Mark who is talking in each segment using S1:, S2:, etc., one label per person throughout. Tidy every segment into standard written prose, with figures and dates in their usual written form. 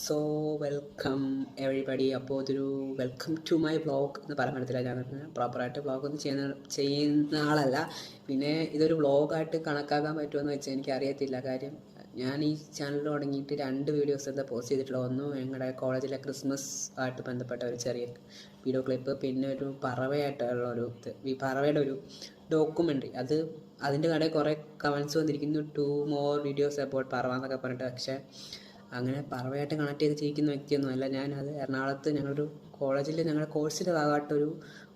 S1: So welcome everybody. അപ്പോൾ ഇതൊരു welcome to my vlog എന്ന് പറയാൻ പറ്റത്തില്ല. ഞാൻ പ്രോപ്പറായിട്ട് വ്ളോഗൊന്നും ചെയ്യുന്ന ആളല്ല. പിന്നെ ഇതൊരു വ്ളോഗായിട്ട് കണക്കാക്കാൻ പറ്റുമെന്ന് വെച്ചാൽ എനിക്കറിയത്തില്ല. കാര്യം ഞാൻ ഈ ചാനൽ തുടങ്ങിയിട്ട് 2 വീഡിയോസ് എന്താ പോസ്റ്റ് ചെയ്തിട്ടുള്ളത്. ഒന്ന് ഞങ്ങളുടെ കോളേജിലെ ക്രിസ്മസ് ആയിട്ട് ബന്ധപ്പെട്ട ഒരു ചെറിയ വീഡിയോ ക്ലിപ്പ്, പിന്നെ ഒരു പറവയായിട്ടുള്ള ഈ പറവയുടെ ഒരു ഡോക്യുമെൻ്ററി. അതിൻ്റെ കടയിൽ കുറേ കമൻസ് വന്നിരിക്കുന്നു, 2 more വീഡിയോസ് അബൌട്ട് പറവ എന്നൊക്കെ പറഞ്ഞിട്ട്. പക്ഷേ അങ്ങനെ പറവയായിട്ട് കണക്ട് ചെയ്ത് ജീവിക്കുന്ന വ്യക്തിയൊന്നുമല്ല ഞാനത്. എറണാകുളത്ത് ഞങ്ങളൊരു കോളേജിൽ ഞങ്ങളുടെ കോഴ്സിൻ്റെ ഭാഗമായിട്ടൊരു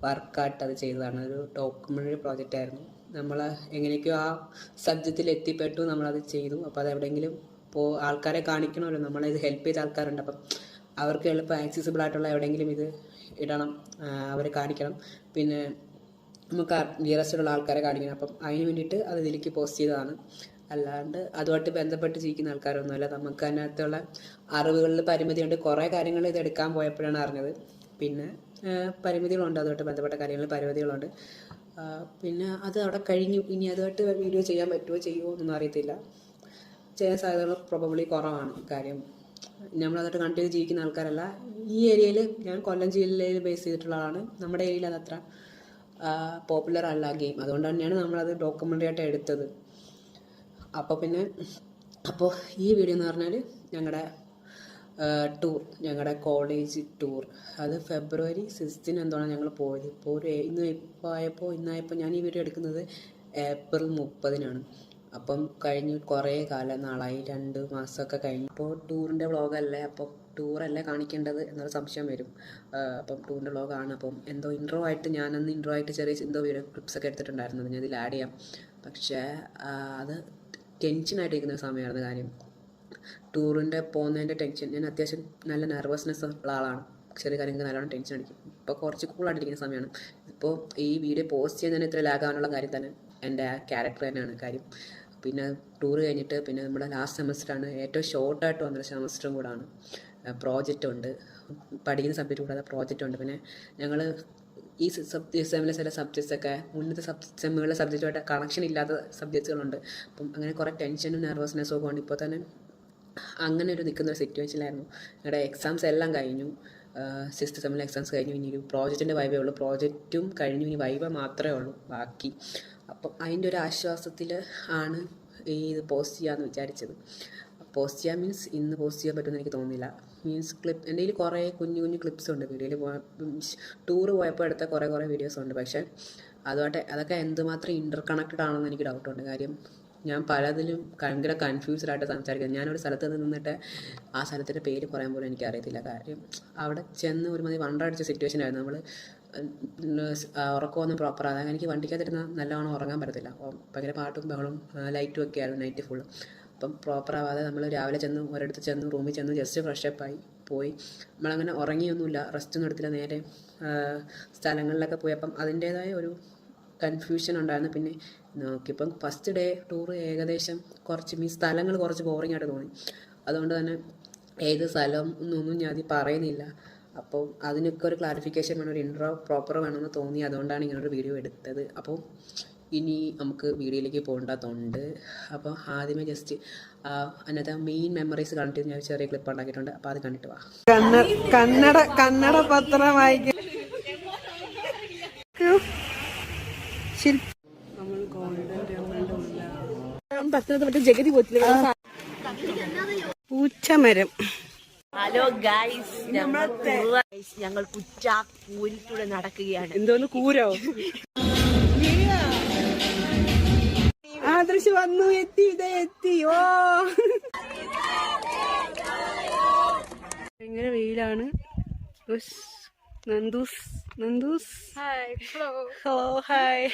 S1: വർക്കായിട്ട് അത് ചെയ്തതാണ്. ഒരു ഡോക്യുമെൻ്ററി പ്രോജക്റ്റായിരുന്നു. നമ്മൾ എങ്ങനെയൊക്കെയോ ആ സബ്ജക്റ്റിൽ എത്തിപ്പെട്ടു, നമ്മളത് ചെയ്തു. അപ്പോൾ അത് എവിടെയെങ്കിലും ആൾക്കാരെ കാണിക്കണമല്ലോ, നമ്മളിത് ഹെൽപ്പ് ചെയ്ത ആൾക്കാരുണ്ട്. അപ്പം അവർക്ക് എളുപ്പം ആക്സസിബിൾ ആയിട്ടുള്ള എവിടെയെങ്കിലും ഇത് ഇടണം, അവരെ കാണിക്കണം. പിന്നെ നമുക്ക് നിയറസ്റ്റുള്ള ആൾക്കാരെ കാണിക്കണം. അപ്പം അതിന് വേണ്ടിയിട്ട് അത് ഇതിലേക്ക് പോസ്റ്റ് ചെയ്തതാണ്. അല്ലാണ്ട് അതുമായിട്ട് ബന്ധപ്പെട്ട് ജീവിക്കുന്ന ആൾക്കാരൊന്നുമല്ല. നമുക്ക് അതിനകത്തുള്ള അറിവുകളിൽ പരിമിതിയുണ്ട്. കുറേ കാര്യങ്ങൾ ഇത് എടുക്കാൻ പോയപ്പോഴാണ് അറിഞ്ഞത്. പിന്നെ പരിമിതികളുണ്ട്, അതുമായിട്ട് ബന്ധപ്പെട്ട കാര്യങ്ങളിൽ പരിമിതികളുണ്ട്. പിന്നെ അത് അവിടെ കഴിഞ്ഞു. ഇനി അതുമായിട്ട് വീഡിയോ ചെയ്യാൻ ചെയ്യുമോ എന്നൊന്നും അറിയത്തില്ല. ചെയ്യാൻ സാധ്യതകൾ പ്രോബബ്ലി കുറവാണ്. കാര്യം നമ്മളതായിട്ട് കണക്ട് ചെയ്ത് ജീവിക്കുന്ന ആൾക്കാരല്ല. ഈ ഏരിയയിൽ ഞാൻ കൊല്ലം ജില്ലയിൽ ബേസ് ചെയ്തിട്ടുള്ള ആളാണ്. നമ്മുടെ ഏരിയയിൽ അതത്ര പോപ്പുലർ അല്ല ഗെയിം. അതുകൊണ്ട് തന്നെയാണ് നമ്മളത് ഡോക്യുമെൻ്ററി ആയിട്ട് എടുത്തത്. അപ്പോൾ ഈ വീഡിയോ എന്ന് പറഞ്ഞാൽ ഞങ്ങളുടെ ടൂർ, ഞങ്ങളുടെ കോളേജ് ടൂർ. അത് February 6 എന്താണ് ഞങ്ങൾ പോയത്. ഇപ്പോൾ ഇന്നായപ്പോൾ ഞാൻ ഈ വീഡിയോ എടുക്കുന്നത് April 30 അപ്പം കഴിഞ്ഞ് കുറേ നാളായി, 2 മാസമൊക്കെ കഴിഞ്ഞു. അപ്പോൾ ടൂറിൻ്റെ വ്ളോഗല്ലേ, അപ്പോൾ ടൂറല്ലേ കാണിക്കേണ്ടത് എന്നൊരു സംശയം വരും. അപ്പം ടൂറിൻ്റെ വ്ളോഗാണ്. അപ്പം എന്തോ ഇൻട്രോ ആയിട്ട് ഞാനന്ന് ഇൻട്രോ ആയിട്ട് ചെറിയ വീഡിയോ ക്ലിപ്സൊക്കെ എടുത്തിട്ടുണ്ടായിരുന്നു. ഞാൻ ഇതിൽ ആഡ് ചെയ്യാം. പക്ഷേ അത് ടെൻഷനായിട്ടിരിക്കുന്ന സമയമായിരുന്നു. കാര്യം ടൂറിൻ്റെ പോകുന്നതിൻ്റെ ടെൻഷൻ. ഞാൻ അത്യാവശ്യം നല്ല നെർവസ്നെസ് ഉള്ള ആളാണ്. ചെറിയ കാര്യങ്ങൾക്ക് നല്ലോണം ടെൻഷൻ അടിക്കും. ഇപ്പോൾ കുറച്ച് കൂളായിട്ടിരിക്കുന്ന സമയമാണ്. ഇപ്പോൾ ഈ വീഡിയോ പോസ്റ്റ് ചെയ്യുന്നതിന് ഇത്ര ലാഗാകാനുള്ള കാര്യം തന്നെ എൻ്റെ ക്യാരക്ടർ തന്നെയാണ്. കാര്യം പിന്നെ ടൂർ കഴിഞ്ഞിട്ട് പിന്നെ നമ്മുടെ ലാസ്റ്റ് സെമസ്റ്ററാണ്, ഏറ്റവും ഷോർട്ടായിട്ട് വന്നൊരു സെമസ്റ്ററും കൂടാണ്. പ്രോജക്റ്റ് ഉണ്ട്, പഠിക്കുന്ന സബ്ജക്റ്റ് കൂടാതെ പ്രോജക്റ്റ് ഉണ്ട്. പിന്നെ ഞങ്ങൾ ഈ സെമ്മിലെ ചില സബ്ജക്ട്സൊക്കെ മുന്നത്തെ സെമ്മുകളിലെ സബ്ജക്റ്റുമായിട്ട് കണക്ഷൻ ഇല്ലാത്ത സബ്ജക്റ്റുകളുണ്ട്. അപ്പം അങ്ങനെ കുറേ ടെൻഷനും നെർവസ്നെസ്സും ഒക്കെ ഉണ്ട്. ഇപ്പോൾ തന്നെ അങ്ങനെ നിൽക്കുന്നൊരു സിറ്റുവേഷനിലായിരുന്നു. ഞങ്ങളുടെ എക്സാംസ് എല്ലാം കഴിഞ്ഞു. 6th സെമ്മിലെ എക്സാംസ് കഴിഞ്ഞു. ഇനി ഒരു പ്രോജക്റ്റിൻ്റെ വൈവേ ഉള്ളൂ. പ്രോജക്റ്റും കഴിഞ്ഞു, ഇനി വൈവ മാത്രമേ ഉള്ളൂ ബാക്കി. അപ്പം അതിൻ്റെ ഒരു ആശ്വാസത്തിൽ ആണ് ഇത് പോസ്റ്റ് ചെയ്യാമെന്ന് വിചാരിച്ചത്. പോസ്റ്റ് ചെയ്യാൻ മീൻസ് ഇന്ന് പോസ്റ്റ് ചെയ്യാൻ പറ്റുമെന്ന് എനിക്ക് തോന്നുന്നില്ല. ക്ലിപ്പ് എൻ്റെ കയ്യിൽ കുറേ കുഞ്ഞു ക്ലിപ്സ് ഉണ്ട്. വീഡിയോയിൽ ടൂർ പോയപ്പോൾ എടുത്ത കുറേ വീഡിയോസ് ഉണ്ട്. പക്ഷേ അതൊക്കെ എന്തുമാത്രം ഇൻ്റർ കണക്റ്റഡ് ആണെന്ന് എനിക്ക് ഡൗട്ടുണ്ട്. കാര്യം ഞാൻ പലതിലും ഭയങ്കര കൺഫ്യൂസ്ഡായിട്ട് സംസാരിക്കുന്നത്. ഞാനൊരു സ്ഥലത്ത് നിന്നിട്ട് ആ സ്ഥലത്തിൻ്റെ പേര് പറയാൻ പോലും എനിക്കറിയത്തില്ല. കാര്യം അവിടെ ചെന്ന് ഒരുമാതിരി വണ്ടടിച്ച സിറ്റുവേഷനായിരുന്നു. നമ്മൾ ഉറക്കമൊന്നും പ്രോപ്പർ ആകാൻ എനിക്ക് വണ്ടിക്കകത്തിരുന്ന നല്ലവണ്ണം ഉറങ്ങാൻ പറ്റത്തില്ല. ഭയങ്കര പാട്ടും ബഹളും ലൈറ്റും ഒക്കെ ആയിരുന്നു നൈറ്റ് ഫുള്ള്. അപ്പം പ്രോപ്പർ ആവാതെ നമ്മൾ രാവിലെ ഒരിടത്ത് ചെന്ന് റൂമിൽ ചെന്ന് ജസ്റ്റ് ഫ്രഷപ്പായി പോയി. നമ്മളങ്ങനെ ഉറങ്ങിയൊന്നുമില്ല, റെസ്റ്റൊന്നും എടുത്തില്ല. നേരെ സ്ഥലങ്ങളിലൊക്കെ പോയി. അപ്പം അതിൻ്റേതായ ഒരു കൺഫ്യൂഷൻ ഉണ്ടായിരുന്നു. പിന്നെ നോക്കിയപ്പം ഫസ്റ്റ് ഡേ ടൂർ ഏകദേശം സ്ഥലങ്ങൾ കുറച്ച് ബോറിംഗ് ആയിട്ട് തോന്നി. അതുകൊണ്ട് തന്നെ ഏത് സ്ഥലം എന്നൊന്നും ഞാൻ അതിൽ പറയുന്നില്ല. അപ്പോൾ അതിനൊക്കെ ഒരു ക്ലാരിഫിക്കേഷൻ വേണം, ഒരു ഇൻട്രോ പ്രോപ്പർ വേണമെന്ന് തോന്നി. അതുകൊണ്ടാണ് ഇങ്ങനൊരു വീഡിയോ എടുത്തത്. അപ്പോൾ ഇനി നമുക്ക് വീഡിയോയിലേക്ക് പോകേണ്ടതുണ്ട്. അപ്പോൾ ആദ്യമേ ജസ്റ്റ് അതിനകത്ത് മെയിൻ മെമ്മറീസ് കണ്ടിട്ട് ഞാൻ ചെറിയ ക്ലിപ്പ് ഉണ്ടാക്കിയിട്ടുണ്ട്. അപ്പോൾ അത് കണ്ടിട്ട് വാ.
S2: കന്നഡ പത്രം വായിക്കും. ജഗതി പോറ്റില്ല പൂച്ചമരം.
S3: ഹലോ ഗൈസ്, ഞങ്ങൾ കൂരിലൂടെ നടക്കുകയാണ്.
S2: എന്തോന്ന് കൂരോ? ആദർശ് വന്നു, എത്തി. ഓ ഭയങ്കര വെയിലാണ്. Nandu's hello hi.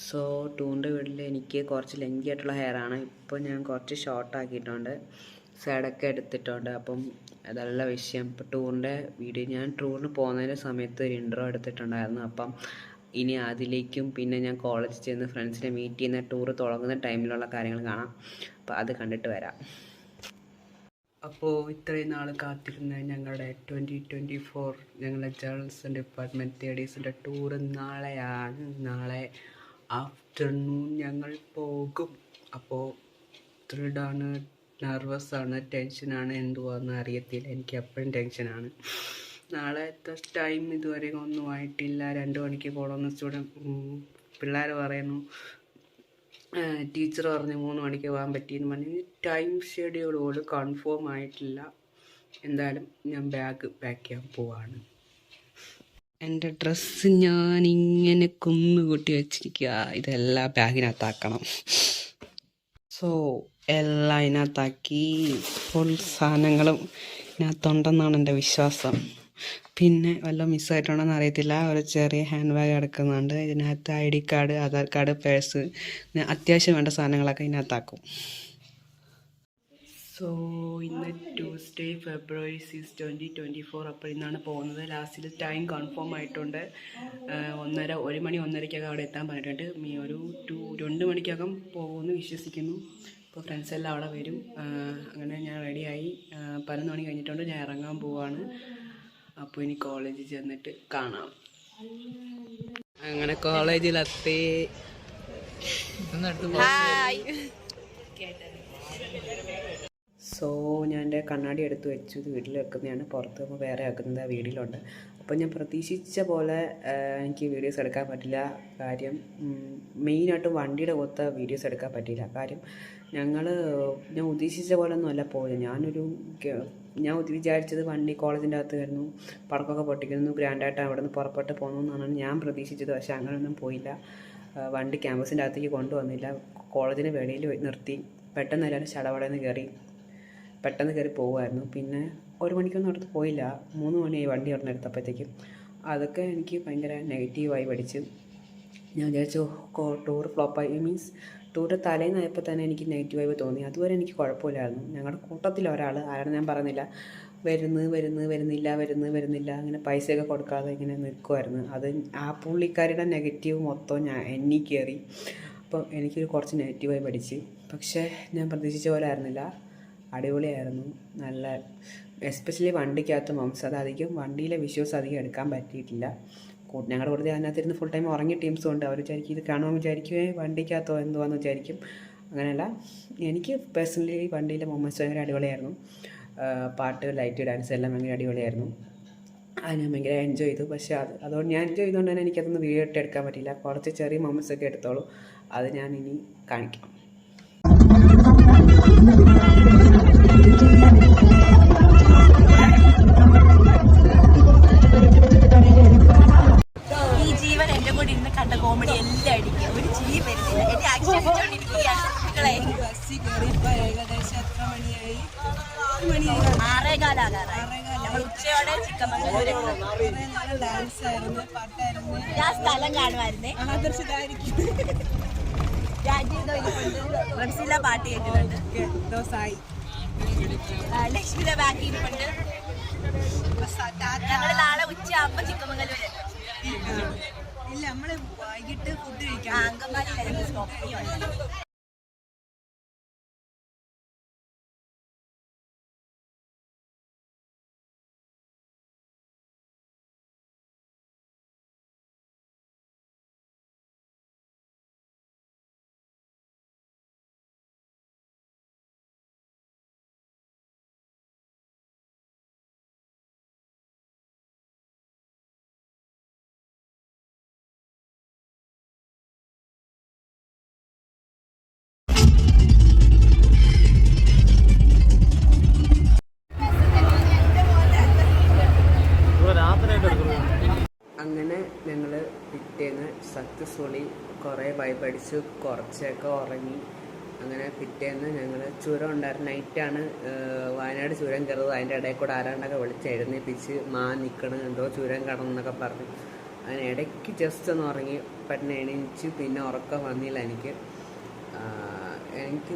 S1: സോ ടൂറിൻ്റെ വീട്ടിൽ എനിക്ക് കുറച്ച് ലെങ്തി ആയിട്ടുള്ള ഹെയറാണ്. ഇപ്പോൾ ഞാൻ കുറച്ച് ഷോർട്ടാക്കിയിട്ടുണ്ട്, സൈഡൊക്കെ എടുത്തിട്ടുണ്ട്. അപ്പം അതല്ല വിഷയം. ഇപ്പോൾ ടൂറിൻ്റെ വീഡിയോ ഞാൻ ടൂറിന് പോകുന്നതിൻ്റെ സമയത്ത് ഒരു ഇൻട്രോ എടുത്തിട്ടുണ്ടായിരുന്നു. അപ്പം ഇനി അതിലേക്കും പിന്നെ ഞാൻ കോളേജിൽ ചെന്ന് ഫ്രണ്ട്സിനെ മീറ്റ് ചെയ്യുന്ന ടൂർ തുടങ്ങുന്ന ടൈമിലുള്ള കാര്യങ്ങൾ കാണാം. അപ്പോൾ അത് കണ്ടിട്ട് വരാം. അപ്പോൾ ഇത്രയും നാൾ കാത്തിരുന്ന ഞങ്ങളുടെ 2024 ഞങ്ങളുടെ ജേർണലിസം ഡിപ്പാർട്ട്മെൻറ്റ് തേർഡീസിൻ്റെ ടൂർ നാളെയാണ്. നാളെ ആഫ്റ്റർനൂൺ ഞങ്ങൾ പോകും. അപ്പോൾ ത്രിഡാണ് നെർവസാണ്, ടെൻഷനാണ്, എന്തുവാന്ന് അറിയത്തില്ല. എനിക്ക് എപ്പോഴും ടെൻഷനാണ്. നാളത്തെ ടൈം ഇതുവരെ ഒന്നും ആയിട്ടില്ല. 2 മണിക്ക് പോകണമെന്ന് പിള്ളേർ പറയുന്നു. ടീച്ചർ പറഞ്ഞു 3 മണിക്ക് പോകാൻ പറ്റിയെന്ന് പറഞ്ഞു. ടൈം ഷെഡ്യൂൾ പോലും കൺഫേം ആയിട്ടില്ല. എന്തായാലും ഞാൻ ബാഗ് പാക്ക് ചെയ്യാൻ പോവാണ്. എൻ്റെ ഡ്രസ്സ് ഞാനിങ്ങനെ കുന്നുകൂട്ടി വെച്ചിരിക്കുക. ഇതെല്ലാം ബാഗിനകത്താക്കണം. സോ എല്ലാം ഇതിനകത്താക്കി. ഫുൾ സാധനങ്ങളും ഇതിനകത്തുണ്ടെന്നാണ് എൻ്റെ വിശ്വാസം. പിന്നെ വല്ലതും മിസ്സായിട്ടുണ്ടോയെന്ന് അറിയത്തില്ല. ഒരു ചെറിയ ഹാൻഡ് ബാഗ് കിടക്കുന്നുണ്ട്. ഇതിനകത്ത് ID card, Aadhaar card, purse, അത്യാവശ്യം വേണ്ട സാധനങ്ങളൊക്കെ ഇതിനകത്താക്കും. സോ ഇന്ന് ട്യൂസ്ഡേ February 6, 2024. അപ്പോൾ ഇന്നാണ് പോകുന്നത്. ലാസ്റ്റിൽ ടൈം കൺഫേം ആയിട്ടുണ്ട്. 1 മണി 1:30 അവിടെ എത്താൻ പറഞ്ഞിട്ടുണ്ട്. ഒരു 2 മണിക്കകം പോകുമെന്ന് വിശ്വസിക്കുന്നു. ഇപ്പോൾ ഫ്രണ്ട്സ് എല്ലാം അവിടെ വരും. അങ്ങനെ ഞാൻ റെഡിയായി. 11 മണി കഴിഞ്ഞിട്ടുണ്ട്. ഞാൻ ഇറങ്ങാൻ പോവാണ്. അപ്പോൾ ഇനി കോളേജിൽ ചെന്നിട്ട് കാണാം. അങ്ങനെ കോളേജിലെത്തി. സോ ഞാൻ എൻ്റെ കണ്ണാടി എടുത്ത് വെച്ചു. ഇത് വീട്ടിൽ വെക്കുന്നതാണ്. പുറത്ത് പോകുമ്പോൾ വേറെ വെക്കുന്നത് വീട്ടിലുണ്ട്. അപ്പോൾ ഞാൻ പ്രതീക്ഷിച്ച പോലെ എനിക്ക് വീഡിയോസ് എടുക്കാൻ പറ്റില്ല. കാര്യം മെയിനായിട്ട് വണ്ടിയുടെ ഒത്ത വീഡിയോസ് എടുക്കാൻ പറ്റില്ല. കാര്യം ഞാൻ ഉദ്ദേശിച്ച പോലെ ഒന്നുമല്ല പോയത്. ഞാൻ വിചാരിച്ചത് വണ്ടി കോളേജിൻ്റെ അകത്ത് വരുന്നു, പടക്കമൊക്കെ പൊട്ടിക്കുന്നു, ഗ്രാൻഡായിട്ട് അവിടെ നിന്ന് പുറപ്പെട്ട് പോകുന്നു എന്നാണ് ഞാൻ പ്രതീക്ഷിച്ചത്. പക്ഷേ അങ്ങനെയൊന്നും പോയില്ല. വണ്ടി ക്യാമ്പസിൻ്റെ അകത്തേക്ക് കൊണ്ടുവന്നില്ല. കോളേജിന് വെളിയിൽ നിർത്തി. പെട്ടെന്ന് എല്ലാവരും ചടവടന്ന് പെട്ടെന്ന് കയറി പോകുമായിരുന്നു. പിന്നെ 1 മണിക്കൊന്നും അടുത്ത് പോയില്ല. 3 മണിയായി വണ്ടി അവിടെ എടുത്തപ്പോഴത്തേക്കും. അതൊക്കെ എനിക്ക് ഭയങ്കര നെഗറ്റീവായി പഠിച്ചു. ഞാൻ വിചാരിച്ചു ടൂർ ഫ്ലോപ്പായി. മീൻസ് ടൂറ് തലേന്നായപ്പോൾ തന്നെ എനിക്ക് നെഗറ്റീവായി തോന്നി. അതുവരെ എനിക്ക് കുഴപ്പമില്ലായിരുന്നു. ഞങ്ങളുടെ കൂട്ടത്തിൽ ഒരാൾ, ആരാണ് ഞാൻ പറയുന്നില്ല, വരുന്നില്ല അങ്ങനെ പൈസയൊക്കെ കൊടുക്കാതെ ഇങ്ങനെ നിൽക്കുമായിരുന്നു. അത് ആ പുള്ളിക്കാരുടെ നെഗറ്റീവ് മൊത്തം എന്നിൽ കയറി. അപ്പം എനിക്കൊരു കുറച്ച് നെഗറ്റീവായി പഠിച്ച്. പക്ഷേ ഞാൻ പ്രതീക്ഷിച്ച പോലെ ആയിരുന്നില്ല. അടിപൊളിയായിരുന്നു. നല്ല എസ്പെഷ്യലി വണ്ടിക്കകത്ത് അത് അധികം വണ്ടിയിലെ വിഷ്വൽസ് അധികം എടുക്കാൻ പറ്റിയിട്ടില്ല. ഞങ്ങളുടെ കൂടുതൽ അതിനകത്തിരുന്ന് ഫുൾ ടൈം ഉറങ്ങിയ ടീംസും ഉണ്ട്. അവർ വിചാരിക്കും ഇത് കാണുമ്പോൾ വിചാരിക്കുമേ വണ്ടിക്കകത്തോ എന്തുവാന്ന് വിചാരിക്കും. അങ്ങനെയല്ല, എനിക്ക് പേഴ്സണലി വണ്ടിയിലെ മൊമെൻറ്റ്സ് ഭയങ്കര അടിപൊളിയായിരുന്നു. പാട്ട്, ലൈറ്റ്, ഡാൻസ് എല്ലാം ഭയങ്കര അടിപൊളിയായിരുന്നു. അത് ഞാൻ ഭയങ്കര എൻജോയ് ചെയ്തു. പക്ഷേ അതുകൊണ്ട് ഞാൻ എൻജോയ് ചെയ്തുകൊണ്ട് തന്നെ എനിക്കതൊന്ന് വീഡിയോ ഇട്ട് എടുക്കാൻ പറ്റില്ല. കുറച്ച് ചെറിയ മൊമെൻറ്റ്സ് ഒക്കെ എടുത്തോളൂ. അത് ഞാൻ ഇനി കാണിക്കാം.
S3: ഈ ജീവൻ എന്റെ കൂടെ ഇന്ന് കണ്ട കോമഡി എല്ലാം അടിക്കുക. ഒരു ചിരി വരുന്നില്ല. എന്നെ ആക്ഷേപിച്ചോണ്ടിരിക്കുകയാണ്.
S2: ഏകദേശം എത്ര മണിയായി?
S3: 6:15 ഞങ്ങൾ ഉച്ചയോടെ ചിക്കമംഗലൂർ.
S2: ഡാൻസ് ആയിരുന്നു, പാട്ടായിരുന്നു.
S3: ഞാൻ സ്ഥലം കാണുമായിരുന്നേ.
S2: ആദർശിതായിരിക്കും.
S3: റൺസില പാട്ട് കേൾക്കുന്നുണ്ട്.
S2: ദോസായി
S3: ലക്ഷ്മിയുടെ ബാക്കി ഇരിപ്പുണ്ട്. ഞങ്ങൾ നാളെ ഉച്ചയാകുമ്പോൾ ചിക്കമംഗലൂർ.
S2: ഇല്ല, നമ്മള് വൈകിട്ട് ഫുഡ് കഴിക്കാം.
S3: അങ്കമാലി സ്റ്റോപ്പ്.
S1: അങ്ങനെ ഞങ്ങൾ പിറ്റേന്ന് സക്സസ്ഫുള്ളി കുറേ വൈബടിച്ച് കുറച്ചൊക്കെ ഉറങ്ങി. അങ്ങനെ പിറ്റേന്ന് ഞങ്ങൾ ചുരം ഉണ്ടായിരുന്നു. നൈറ്റാണ് വയനാട് ചുരം കയറുന്നത്. അതിൻ്റെ ഇടയിൽ കൂടെ ആരാണ്ടൊക്കെ വിളിച്ച് എഴുന്നേൽപ്പിച്ച് നിൽക്കണം, എന്തോ ചുരം കടന്നൊക്കെ പറഞ്ഞു. അങ്ങനെ ഇടയ്ക്ക് ജസ്റ്റ് ഒന്ന് ഉറങ്ങി. പെട്ടെന്ന് എണീച്ച് പിന്നെ ഉറക്കം വന്നില്ല എനിക്ക്.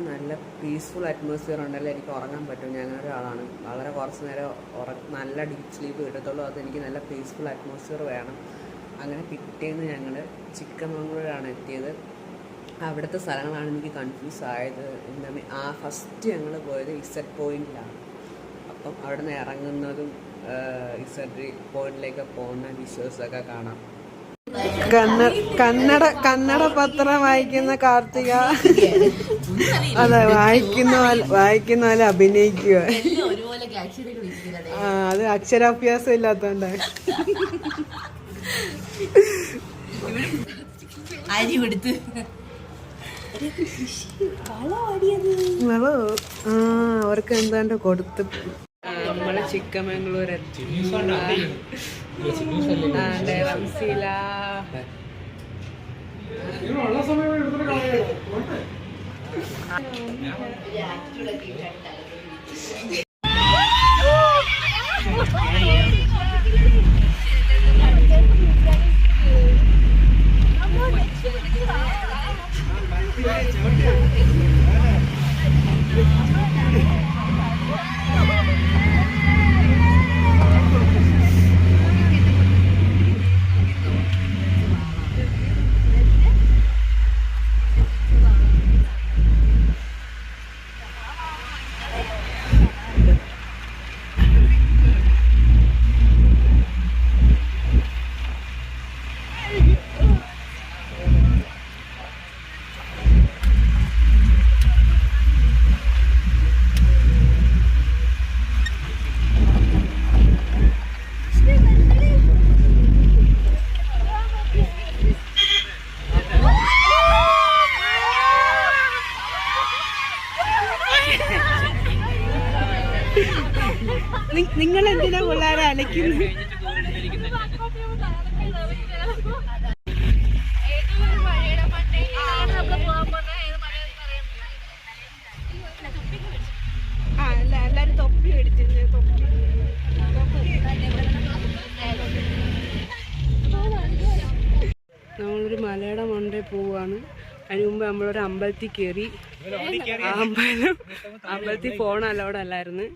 S1: നല്ല പീസ്ഫുൾ അറ്റ്മോസ്ഫിയർ ഉണ്ടല്ലോ എനിക്ക് ഉറങ്ങാൻ പറ്റും. ഞാൻ അങ്ങനെ ഒരാളാണ്. വളരെ കുറച്ച് നേരം നല്ല ഡീപ്പ് സ്ലീപ്പ് കിട്ടത്തുള്ളൂ. അതെനിക്ക് നല്ല പീസ്ഫുൾ അറ്റ്മോസ്ഫിയർ വേണം. അങ്ങനെ പിറ്റേന്ന് ഞങ്ങൾ ചിക്കമംഗളൂരാണ് എത്തിയത്. അവിടുത്തെ സ്ഥലങ്ങളാണ് എനിക്ക് കൺഫ്യൂസ് ആയത്. ഫസ്റ്റ് ഞങ്ങൾ പോയത് ഇസഡ് പോയിന്റിലാണ്. അപ്പം അവിടെ നിന്ന് ഇറങ്ങുന്നതും ഇസഡ് പോയിന്റിലേക്ക് പോകുന്ന വിഷ്വൽസൊക്കെ കാണാം. കന്നഡ പത്രം വായിക്കുന്ന കാർത്തിക. അതെ, വായിക്കുന്ന പോലെ അഭിനയിക്കുക. അത് അക്ഷരാഭ്യാസം ഇല്ലാത്തോണ്ട്
S3: അരി കൊടുത്ത്
S1: അവർക്ക് എന്താണ്ട് കൊടുത്ത് നമ്മള് ചിക്കമംഗ്ലൂർ എത്തി. റംസീല നിങ്ങൾ എന്തിനാ പിള്ളേരെ അലക്കുന്നത്? എല്ലാരും തൊപ്പി മേടിച്ചിട്ടുണ്ട്. നമ്മളൊരു മലയുടെ മണ്ടയിൽ പോവാണ്. അതിന് മുമ്പ് നമ്മളൊരു അമ്പലത്തിൽ കയറി. അമ്പലത്തിൽ ഫോൺ അലൗഡ് അല്ലായിരുന്നു.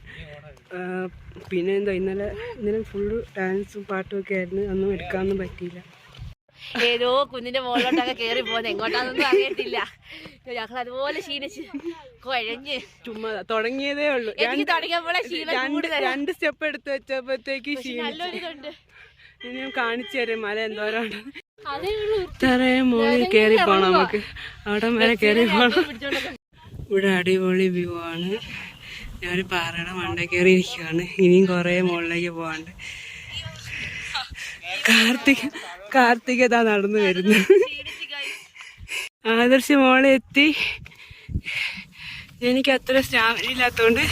S1: പിന്നെ എന്താ ഇന്നലെ ഫുള്ള് ഡാൻസും പാട്ടും ഒക്കെ ആയിരുന്നു. ഒന്നും എടുക്കാനൊന്നും പറ്റിയില്ല.
S3: ഏതോ കുഞ്ഞിന്റെ മുകളിലോട്ടൊക്കെ കേറി പോകുന്നത് എങ്ങോട്ടാന്നൊന്നും അറിയത്തില്ല. ഞങ്ങൾ അതുപോലെ ക്ഷീണിച്ച് കുഴഞ്ഞ്
S1: ചുമ്മാ തുടങ്ങിയതേ ഉള്ളൂ. രണ്ട് സ്റ്റെപ്പ് എടുത്ത് വെച്ചപ്പോഴത്തേക്ക്
S3: നല്ലൊരിതുണ്ട്.
S1: ഞാൻ കാണിച്ചു തരാം മല എന്തോരം ഇത്രയും മുകളിൽ കയറി പോണം. നമുക്ക് അവിടെ വരെ കയറി പോണം. ഇവിടെ അടിപൊളി വ്യൂ ആണ്. ഞാനൊരു പാറയുടെ മണ്ട കയറി ഇരിക്കുകയാണ്. ഇനിയും കുറേ മുകളിലേക്ക് പോകാണ്ട്. കാർത്തിക ഇതാ നടന്നു വരുന്നു. ആദർശ് മോളെ എത്തി. എനിക്ക് അത്ര സ്റ്റാമിന ഇല്ലാത്തോണ്ട്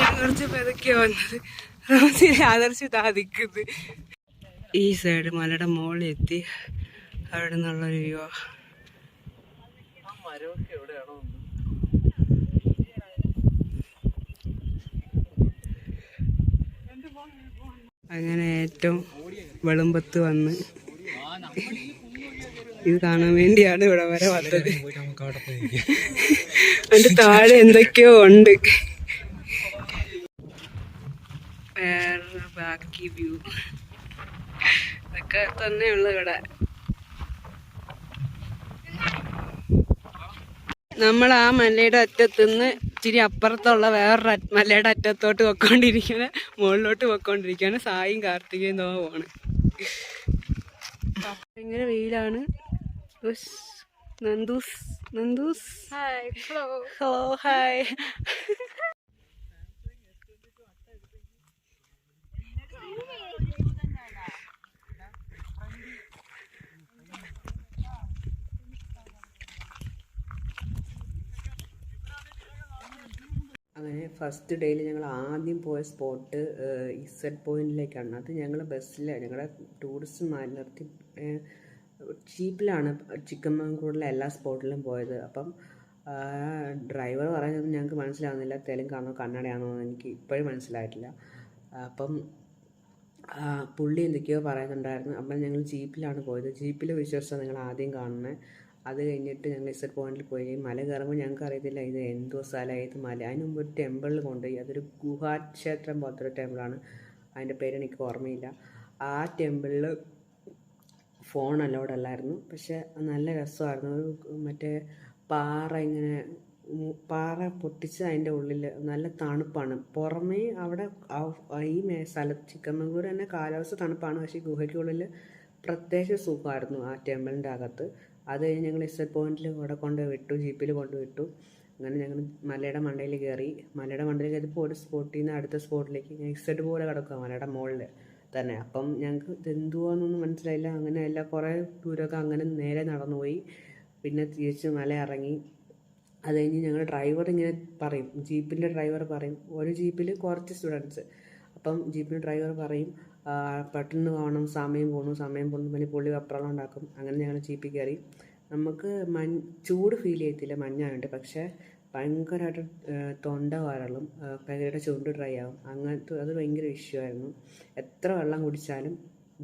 S1: ഞാൻ കുറച്ച് പെതൊക്കെയാ വന്നത്. റോസിലെ ആദർശ് താതിക്കുന്നത്. ഈ സൈഡ് മലയുടെ മോളിൽ എത്തി. അവിടെ നിന്നുള്ളൊരു വ്യൂ. അങ്ങനെ ഏറ്റവും വെളുമ്പത്ത് വന്ന് ഇത് കാണാൻ വേണ്ടിയാണ് ഇവിടെ വരെ വന്നത്. അതിന്റെ താഴെ എന്തൊക്കെയോ ഉണ്ട്. വേറെ ബാക്കി വ്യൂ ഇതൊക്കെ തന്നെയുള്ളു ഇവിടെ. നമ്മൾ ആ മലയുടെ അറ്റത്തുനിന്ന് ഇച്ചിരി അപ്പുറത്തുള്ള വേറൊരു മലയുടെ അറ്റത്തോട്ട് പൊക്കോണ്ടിരിക്കുകയാണ്. മുകളിലോട്ട് പൊക്കോണ്ടിരിക്കുകയാണ്. സായും കാർത്തികയും തോ പോണ്. ഭയങ്കര വെയിലാണ്. Nandu's hello hi. അങ്ങനെ ഫസ്റ്റ് ഡേയിൽ ഞങ്ങൾ ആദ്യം പോയ സ്പോട്ട് ഇസഡ് പോയിന്റിലേക്കാണ്. അത് ഞങ്ങൾ ബസ്സിൽ ഞങ്ങളുടെ ടൂറിസ്റ്റ് നിർത്തി ജീപ്പിലാണ് ചിക്കമംഗ്ലൂരിലെ എല്ലാ സ്പോട്ടിലും പോയത്. അപ്പം ഡ്രൈവർ പറയുന്നത് ഞങ്ങൾക്ക് മനസ്സിലാവുന്നില്ല. തെലുങ്കാണോ കന്നഡയാണോ എന്ന് എനിക്ക് ഇപ്പോഴും മനസ്സിലായിട്ടില്ല. അപ്പം പുള്ളി എന്തൊക്കെയോ പറയുന്നുണ്ടായിരുന്നു. അപ്പം ഞങ്ങൾ ജീപ്പിലാണ് പോയത്. ജീപ്പിൽ വിശ്വസിച്ചാണ് നിങ്ങൾ ആദ്യം കാണുന്നത്. അത് കഴിഞ്ഞിട്ട് ഞങ്ങൾ ഇസഡ് പോയിന്റിൽ പോയി. മല കയറുമ്പോൾ ഞങ്ങൾക്ക് അറിയത്തില്ല ഇത് എന്തോ സ്ഥലം, ഏത് മല. അതിന് മുമ്പ് ഒരു ടെമ്പിളിൽ കൊണ്ടുപോയി. അതൊരു ഗുഹാക്ഷേത്രം പോലത്തെ ഒരു ടെമ്പിളാണ്. അതിൻ്റെ പേര് എനിക്ക് ഓർമ്മയില്ല. ആ ടെമ്പിളിൽ ഫോൺ അലൗഡ് അല്ലായിരുന്നു. പക്ഷെ നല്ല രസമായിരുന്നു. ഒരു മറ്റേ പാറ പൊട്ടിച്ച് അതിൻ്റെ ഉള്ളിൽ നല്ല തണുപ്പാണ്. പുറമേ അവിടെ ഈ ചിക്കമംഗ്ലൂർ തന്നെ കാലാവസ്ഥ തണുപ്പാണ്. പക്ഷേ ഗുഹയ്ക്കുള്ളിൽ പ്രത്യേക സുഖമായിരുന്നു ആ ടെമ്പിളിൻ്റെ അകത്ത്. അത് കഴിഞ്ഞ് ഞങ്ങൾ എക്സിറ്റ് പോയിന്റിൽ ഇവിടെ കൊണ്ട് വിട്ടു, ജീപ്പിൽ കൊണ്ട് വിട്ടു. അങ്ങനെ ഞങ്ങൾ മലയുടെ മണ്ടയിൽ കയറി. മലയുടെ മണ്ടയിൽ കയറിയപ്പോൾ ഒരു സ്പോട്ടിൽ നിന്ന് അടുത്ത സ്പോട്ടിലേക്ക് എക്സിറ്റ് പോലെ കിടക്കുക മലയുടെ മുകളിൽ തന്നെ. അപ്പം ഞങ്ങൾക്ക് ഇതെന്തുവാന്നൊന്നും മനസ്സിലായില്ല. അങ്ങനെ എല്ലാം കുറേ ദൂരമൊക്കെ അങ്ങനെ നേരെ നടന്നു പോയി. പിന്നെ തിരിച്ച് മല ഇറങ്ങി. അത് കഴിഞ്ഞ് ഞങ്ങൾ ഡ്രൈവർ ഇങ്ങനെ പറയും, ജീപ്പിൻ്റെ ഡ്രൈവർ പറയും, ഒരു ജീപ്പിൽ കുറച്ച് സ്റ്റുഡൻസ്. അപ്പം ജീപ്പിൻ്റെ ഡ്രൈവർ പറയും പെട്ടെന്ന് പോകണം, സമയം പോകുന്നു പിന്നെ പുള്ളി വെപ്രാളം ഉണ്ടാക്കും. അങ്ങനെ ഞങ്ങൾ ജീപ്പിൽ കയറി. നമുക്ക് ചൂട് ഫീൽ ചെയ്യത്തില്ല മഞ്ഞായുണ്ട്, പക്ഷേ ഭയങ്കരമായിട്ട് തൊണ്ട വരളും, ഭയങ്കരമായിട്ട് ചുണ്ട് ഡ്രൈ ആകും. അങ്ങനത്തെ അത് ഭയങ്കര ഇഷ്യൂ ആയിരുന്നു. എത്ര വെള്ളം കുടിച്ചാലും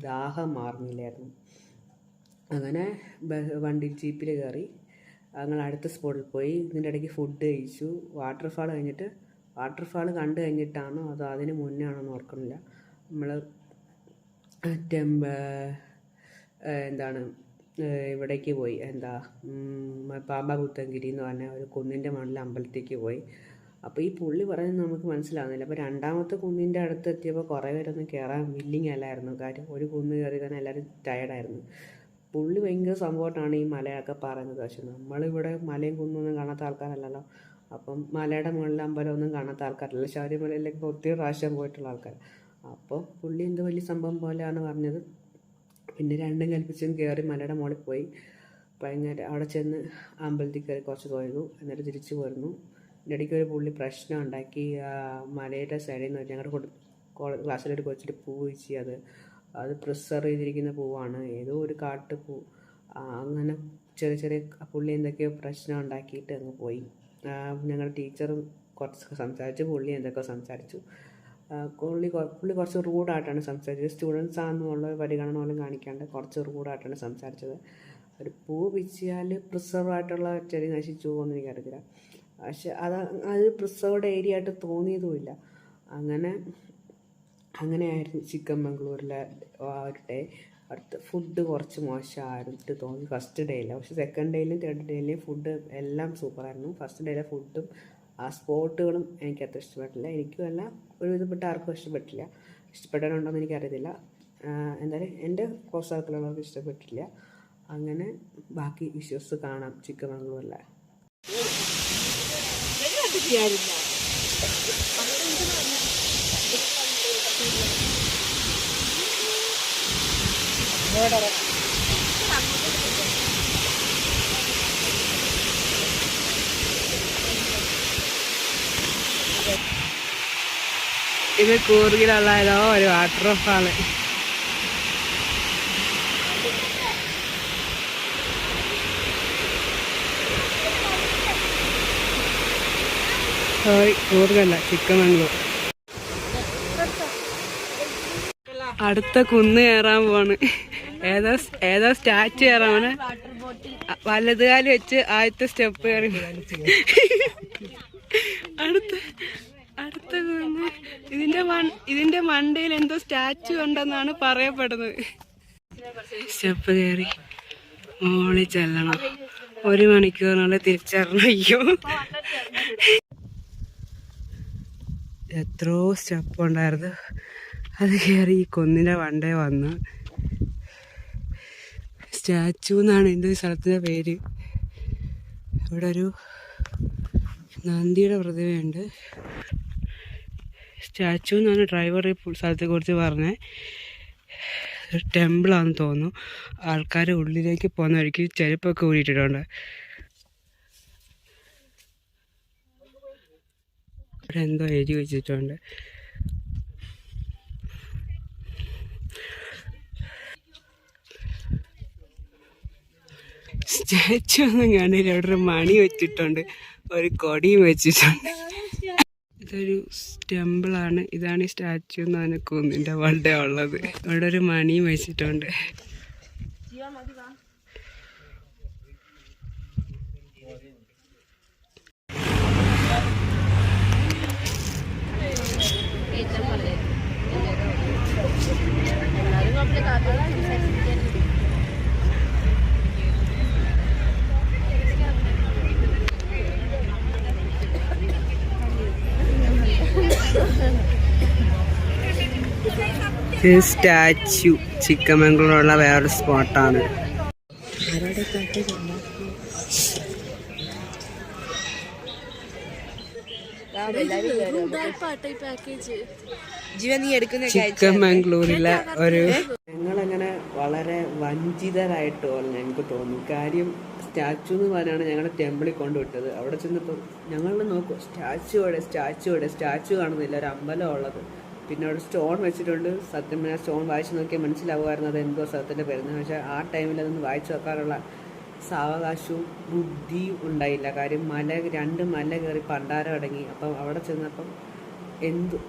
S1: ദാഹം മാറുന്നില്ലായിരുന്നു. അങ്ങനെ ജീപ്പിൽ കയറി ഞങ്ങൾ അടുത്ത സ്പോട്ടിൽ പോയി. ഇതിൻ്റെ ഇടയ്ക്ക് ഫുഡ് കഴിച്ചു. വാട്ടർഫാൾ കണ്ടു കഴിഞ്ഞിട്ടാണോ അതോ അതിന് മുന്നേ ആണോന്ന് ഓർക്കുന്നില്ല. നമ്മൾ ഇവിടേക്ക് പോയി, പാമ്പ പുത്തൻഗിരി എന്ന് പറഞ്ഞ ഒരു കുന്നിൻ്റെ മുകളിൽ അമ്പലത്തേക്ക് പോയി. അപ്പോൾ ഈ പുള്ളി പറയുന്നത് നമുക്ക് മനസ്സിലാവുന്നില്ല. അപ്പോൾ രണ്ടാമത്തെ കുന്നിൻ്റെ അടുത്ത് എത്തിയപ്പോൾ കുറേ പേരൊന്നും കയറാൻ വില്ലിങ് അല്ലായിരുന്നു. കാര്യം ഒരു കുന്ന് കയറി തന്നെ എല്ലാവരും ടയർഡായിരുന്നു. പുള്ളി ഭയങ്കര സംഭവമായിട്ടാണ് ഈ മലയൊക്കെ പറയുന്നത്. പക്ഷെ നമ്മളിവിടെ മലയും കുന്നൊന്നും കാണാത്ത ആൾക്കാരല്ലല്ലോ. അപ്പം മലയുടെ മുകളിൽ അമ്പലമൊന്നും കാണാത്ത ആൾക്കാരല്ല. ശബരിമലയിലേക്ക് ഒത്തിരി പ്രാവശ്യം പോയിട്ടുള്ള ആൾക്കാർ. അപ്പോൾ പുള്ളി എന്തോ വലിയ സംഭവം പോലെയാണ് പറഞ്ഞത്. പിന്നെ രണ്ടും കൽപ്പിച്ചും കയറി മലയുടെ മുകളിൽ പോയി. ഭയങ്കര അവിടെ ചെന്ന് അമ്പലത്തിൽ കയറി കുറച്ച് തൊഴുതു. എന്നിട്ട് തിരിച്ചു പോരുന്നു. ഇതിൻ്റെ ഇടയ്ക്ക് ഒരു പുള്ളി പ്രശ്നം ഉണ്ടാക്കി. മലയുടെ സൈഡിൽ നിന്ന് ഞങ്ങളുടെ ക്ലാസ്സിലൊരു കൊച്ചിട്ട് പൂ വെച്ച് അത് പ്രിസർവ് ചെയ്തിരിക്കുന്ന പൂവാണ്, ഏതോ ഒരു കാട്ടുപൂ. അങ്ങനെ ചെറിയ പുള്ളി എന്തൊക്കെയോ പ്രശ്നം ഉണ്ടാക്കിയിട്ട് അങ്ങ് പോയി. ഞങ്ങളുടെ ടീച്ചറും കുറച്ചൊക്കെ സംസാരിച്ചു, പുള്ളി എന്തൊക്കെയോ സംസാരിച്ചു. പുള്ളി കുറച്ച് റൂഡായിട്ടാണ് സംസാരിച്ചത്. സ്റ്റുഡൻസ് ആണെന്നുള്ള പരിഗണന പോലും കാണിക്കാണ്ട് കുറച്ച് റൂഡായിട്ടാണ് സംസാരിച്ചത്. ഒരു പൂ പിച്ചിയാൽ പ്രിസർവ് ആയിട്ടുള്ള ചെടി നശിച്ചു പോകുമെന്ന് എനിക്കറിയില്ല. പക്ഷെ അത് പ്രിസർവ്ഡ് ഏരിയ ആയിട്ട് തോന്നിയതുമില്ല. അങ്ങനെയായിരുന്നു ചിക്കമംഗ്ലൂരിലെ ഒരു ഡേ. അടുത്ത ഫുഡ് കുറച്ച് മോശമായിട്ട് തോന്നി ഫസ്റ്റ് ഡേയിൽ. പക്ഷെ സെക്കൻഡ് ഡേയിലും തേർഡ് ഡേയിലും ഫുഡ് എല്ലാം സൂപ്പറായിരുന്നു. ഫസ്റ്റ് ഡേയിലെ ഫുഡും ആ സ്പോട്ടുകളും എനിക്ക് അത്ര ഇഷ്ടപ്പെട്ടില്ല. എനിക്കുമല്ല, ഒരുവിധപ്പെട്ട ആർക്കും ഇഷ്ടപ്പെട്ടില്ല. ഇഷ്ടപ്പെടാനുണ്ടോയെന്ന് എനിക്കറിയത്തില്ല. എന്തായാലും എൻ്റെ കുറച്ച് സർക്കിളുള്ളവർക്ക് ഇഷ്ടപ്പെട്ടില്ല. അങ്ങനെ ബാക്കി വിഷ്വൽസ് കാണാം ചിക്കമംഗ്ലൂരിലെ. ഇത് കൂർഗിലുള്ള ഏതോ ഒരു വാട്ടർഫാള്. കൂർഗല്ല, ചിക്കമംഗ്ലൂർ. അടുത്ത കുന്ന് കയറാൻ പോവാണ്. ഏതോ സ്റ്റാച്ചു കയറാണ്. വലതുകാല് വെച്ച് ആദ്യത്തെ സ്റ്റെപ്പ് കയറി. അടുത്ത കുന്ന്. ഇതിന്റെ മണ്ടയിൽ എന്തോ സ്റ്റാച്ചു ഉണ്ടെന്നാണ് പറയപ്പെടുന്നത്. സ്റ്റെപ്പ് കയറി മോളിൽ ചെല്ലണം. 1 മണിക്കൂറിനുള്ളിൽ തിരിച്ചറിയണം. അയ്യോ, എത്രയോ സ്റ്റെപ്പ് ഉണ്ടായിരുന്നു. അത് കയറി ഈ കുന്നിൻ്റെ വണ്ടേ വന്ന്. സ്റ്റാച്ചു എന്നാണ് എൻ്റെ സ്ഥലത്തിൻ്റെ പേര്. ഇവിടെ ഒരു നന്ദിയുടെ പ്രതിമയുണ്ട്. സ്റ്റാച്ചു എന്നാണ് ഡ്രൈവർ ഈ സ്ഥലത്തെക്കുറിച്ച് പറഞ്ഞത്. ഒരു ടെമ്പിളാണെന്ന് തോന്നുന്നു. ആൾക്കാർ ഉള്ളിലേക്ക് പോകുന്ന വഴിക്ക് ചെരുപ്പൊക്കെ ഊരിയിട്ടിട്ടുണ്ട്. ഇവിടെ എന്തോ എഴുതി വെച്ചിട്ടുണ്ട്. സ്റ്റാച്ചു ഒന്നും കാണില്ല. അവിടെ ഒരു മണി വെച്ചിട്ടുണ്ട്, ഒരു കൊടിയും വെച്ചിട്ടുണ്ട്. ഇതൊരു ടെമ്പിളാണ്. ഇതാണ് ഈ സ്റ്റാച്ചു എന്നാണ് കുന്നിൻ്റെ വണ്ടേ ഉള്ളത്. അവിടെ ഒരു മണിയും വെച്ചിട്ടുണ്ട്. സ്റ്റാച്യു ചിക്കമംഗ്ലൂരുള്ള വേറൊരു സ്പോട്ടാണ്. ചിക്കമംഗ്ലൂരിലെ ഒരു ഞങ്ങളങ്ങനെ വളരെ വഞ്ചിതരായിട്ട് പോലെ ഞങ്ങൾക്ക് തോന്നി. കാര്യം സ്റ്റാച്ചു എന്ന് പറഞ്ഞാണ് ഞങ്ങളെ ടെമ്പിളിൽ കൊണ്ടുവിട്ടത്. അവിടെ ചെന്നപ്പോൾ ഞങ്ങൾ നോക്കും സ്റ്റാച്ചു കാണുന്നില്ല, ഒരു അമ്പലം ഉള്ളത്. പിന്നെ അവിടെ സ്റ്റോൺ വെച്ചിട്ടുണ്ട്. സത്യം പറഞ്ഞാൽ സ്റ്റോൺ വായിച്ച് നോക്കിയാൽ മനസ്സിലാവുമായിരുന്നു അത് എന്തോ സ്ഥലത്തിൻ്റെ പേരുന്നത്. പക്ഷേ ആ ടൈമിൽ അതൊന്ന് വായിച്ചു വെക്കാനുള്ള സാവകാശവും ബുദ്ധിയും ഉണ്ടായില്ല. കാര്യം രണ്ട് മല കയറി പണ്ടാരം അടങ്ങി. അപ്പം അവിടെ ചെന്നപ്പം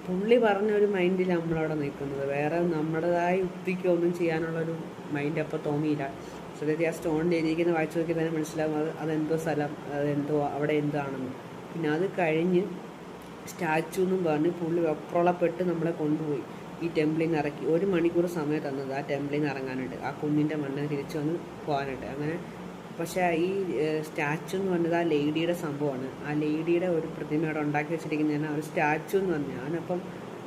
S1: പുള്ളി പറഞ്ഞ ഒരു മൈൻഡിൽ നമ്മളവിടെ നിൽക്കുന്നത്. വേറെ നമ്മുടേതായ യുക്തിക്കോ ഒന്നും ചെയ്യാനുള്ളൊരു മൈൻഡ് അപ്പോൾ തോന്നിയില്ല. സത്യത്തിൽ ആ സ്റ്റോണിൽ എഴുതിയിരിക്കുന്ന വായിച്ചു നോക്കിയാൽ തന്നെ മനസ്സിലാവും അതെന്തോ സ്ഥലം, അതെന്തോ അവിടെ എന്താണെന്ന്. പിന്നെ അത് കഴിഞ്ഞ് സ്റ്റാച്ചു എന്നും പറഞ്ഞ് പുള്ളി വെപ്രോളപ്പെട്ട് നമ്മളെ കൊണ്ടുപോയി ഈ ടെമ്പിളിൽ നിന്ന് ഇറക്കി. 1 മണിക്കൂർ സമയം തന്നത് ആ ടെമ്പിളിൽ നിന്ന് ഇറങ്ങാനുണ്ട്, ആ കുഞ്ഞിൻ്റെ മണ്ണിൽ തിരിച്ചു വന്ന് പോകാനുണ്ട്. അങ്ങനെ പക്ഷേ ഈ സ്റ്റാച്ചു എന്ന് പറഞ്ഞത് ആ ലേഡിയുടെ സംഭവമാണ്. ആ ലേഡിയുടെ ഒരു പ്രതിമ അവിടെ ഉണ്ടാക്കി വെച്ചിരിക്കുന്നതാണ് ഒരു സ്റ്റാച്ചു എന്ന് പറഞ്ഞു. ഞാനപ്പം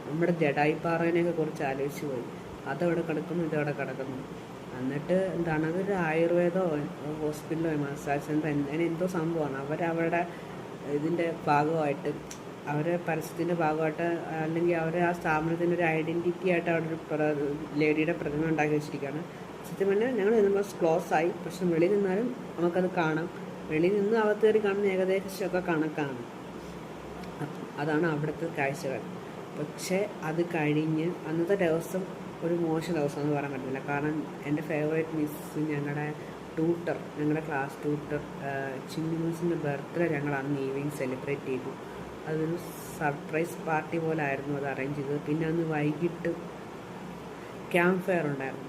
S1: നമ്മുടെ ജഡായിപ്പാറേനെയൊക്കെ കുറിച്ച് ആലോചിച്ച് പോയി. അതവിടെ കിടക്കുന്നു, ഇതവിടെ കിടക്കുന്നു. എന്നിട്ട് എന്താണ് അതൊരു ആയുർവേദമോ ഹോസ്പിറ്റലോ മസാജ് സെൻ്റർ അങ്ങനെ എന്തോ സംഭവമാണ്. അവരവരുടെ ഇതിൻ്റെ ഭാഗമായിട്ട്, അവരെ പരസ്യത്തിൻ്റെ ഭാഗമായിട്ട്, അല്ലെങ്കിൽ അവരെ ആ സ്ഥാപനത്തിൻ്റെ ഒരു ഐഡൻറ്റിറ്റി ആയിട്ട് അവിടെ ഒരു ലേഡിയുടെ പ്രതിമ ഉണ്ടാക്കി വെച്ചിരിക്കുകയാണ്. സത്യം പറഞ്ഞാൽ ഞങ്ങൾ നിന്നുമ്പോൾ ക്ലോസ് ആയി. പക്ഷെ വെളിയിൽ നിന്നാലും നമുക്കത് കാണാം. വെളിയിൽ നിന്ന് അകത്ത് കയറി കാണുന്ന ഏകദേശമൊക്കെ കണക്കാണ്. അതാണ് അവിടുത്തെ കാഴ്ചകൾ. പക്ഷേ അത് കഴിഞ്ഞ് അന്നത്തെ ദിവസം ഒരു മോശം ദിവസം എന്ന് പറയാൻ പറ്റില്ല. കാരണം എൻ്റെ ഫേവറേറ്റ് മിസ്, ഞങ്ങളുടെ ക്ലാസ് ട്യൂട്ടർ ചിന്നു മിസ്സിൻ്റെ ബർത്ത്ഡേ ഞങ്ങൾ അന്ന് ഈവനിങ് സെലിബ്രേറ്റ് ചെയ്തു. അതൊരു സർപ്രൈസ് പാർട്ടി പോലെ ആയിരുന്നു അത് അറേഞ്ച് ചെയ്തത്. പിന്നെ അന്ന് വൈകിട്ട് ക്യാമ്പ് ഫയർ ഉണ്ടായിരുന്നു.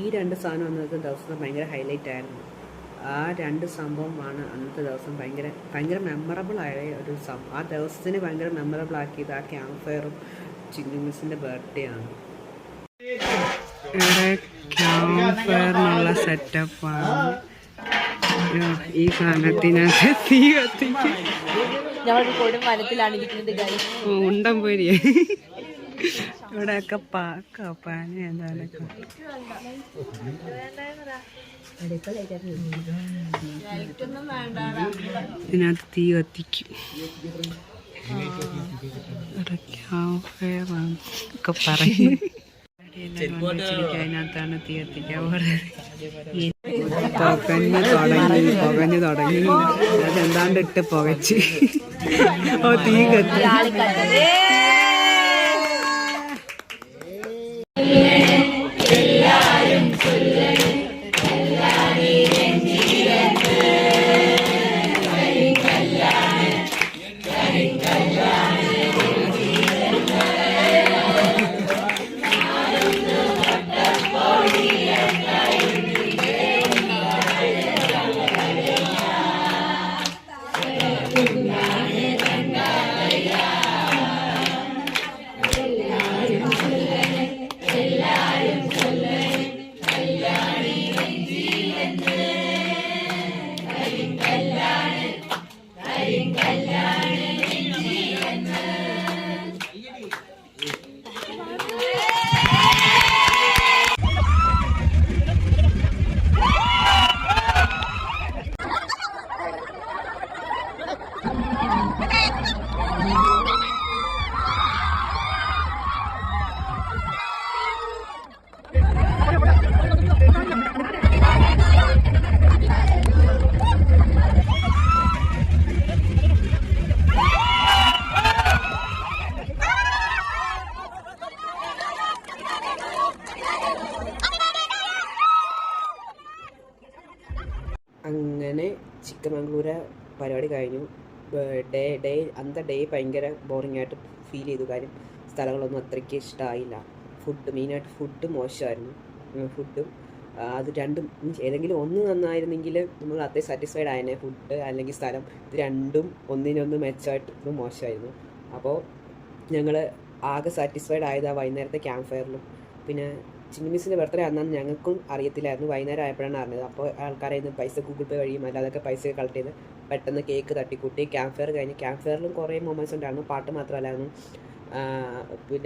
S1: ഈ 2 സാധനം അന്നത്തെ ദിവസത്തെ ഭയങ്കര ഹൈലൈറ്റ് ആയിരുന്നു. ആ 2 സംഭവമാണ് അന്നത്തെ ദിവസം ഭയങ്കര മെമ്മറബിളായ ഒരു ആ ദിവസത്തിന് ഭയങ്കര മെമ്മറബിൾ ആക്കിയത് ആ ക്യാമ്പ് ഫയറും ചിന്നു മിസ്സിൻ്റെ ബർത്ത്ഡേ ആണ്. ഇവിടെ ക്യാമ്പ് ഫയറിനുള്ള സെറ്റപ്പാണ്. ഈ സാധനത്തിനകത്ത് തീ കത്തിക്കും. ഉണ്ടം പോരി ഇവിടെയൊക്കെ പാന എന്താണൊക്കെ ഇതിനകത്ത് തീ കത്തിക്കും. ഒക്കെ പറയും അതിനകത്താണ് തീ കത്തിക്കാൻ പറയുന്നത്. പുകഞ്ഞു തുടങ്ങി അതെന്താണ്ട് ഇട്ട് പുകച്ച് തീ കത്തി. അങ്ങനെ ചിക്കമംഗ്ലൂരെ പരിപാടി കഴിഞ്ഞു. അന്നത്തെ ഡേ ഭയങ്കര ബോറിംഗ് ആയിട്ട് ഫീൽ ചെയ്തു. കാര്യം സ്ഥലങ്ങളൊന്നും അത്രയ്ക്ക് ഇഷ്ടമായില്ല. മെയിനായിട്ട് ഫുഡ് മോശമായിരുന്നു. ഫുഡും അത് രണ്ടും ഏതെങ്കിലും ഒന്ന് നന്നായിരുന്നെങ്കിൽ നമ്മൾ അത്രയും സാറ്റിസ്ഫൈഡ് ആയനെ. ഫുഡ് അല്ലെങ്കിൽ സ്ഥലം, ഇത് രണ്ടും ഒന്നിനൊന്ന് മെച്ചമായിട്ട് മോശമായിരുന്നു. അപ്പോൾ ഞങ്ങൾ ആകെ സാറ്റിസ്ഫൈഡ് ആയത് ആ വൈകുന്നേരത്തെ ക്യാമ്പ് ഫയറിലും. പിന്നെ ചിന്നു മിസ്സിൻ്റെ ബർത്ത്ഡേ അന്നാണ് ഞങ്ങൾക്കും അറിയത്തില്ലായിരുന്നു. വൈകുന്നേരം ആയപ്പോഴാണ് അറിഞ്ഞത്. അപ്പോൾ ആൾക്കാരെ നിന്ന് പൈസ ഗൂഗിൾ പേ വഴിയും അല്ലാതൊക്കെ പൈസ കളക്ട് ചെയ്ത് പെട്ടെന്ന് കേക്ക് തട്ടിക്കൂട്ടി ക്യാമ്പ് ഫയർ കഴിഞ്ഞ്. ക്യാമ്പ് ഫയറിലും കുറേ മൊമെൻറ്റ്സ് ഉണ്ടായിരുന്നു. പാട്ട് മാത്രമല്ലായിരുന്നു.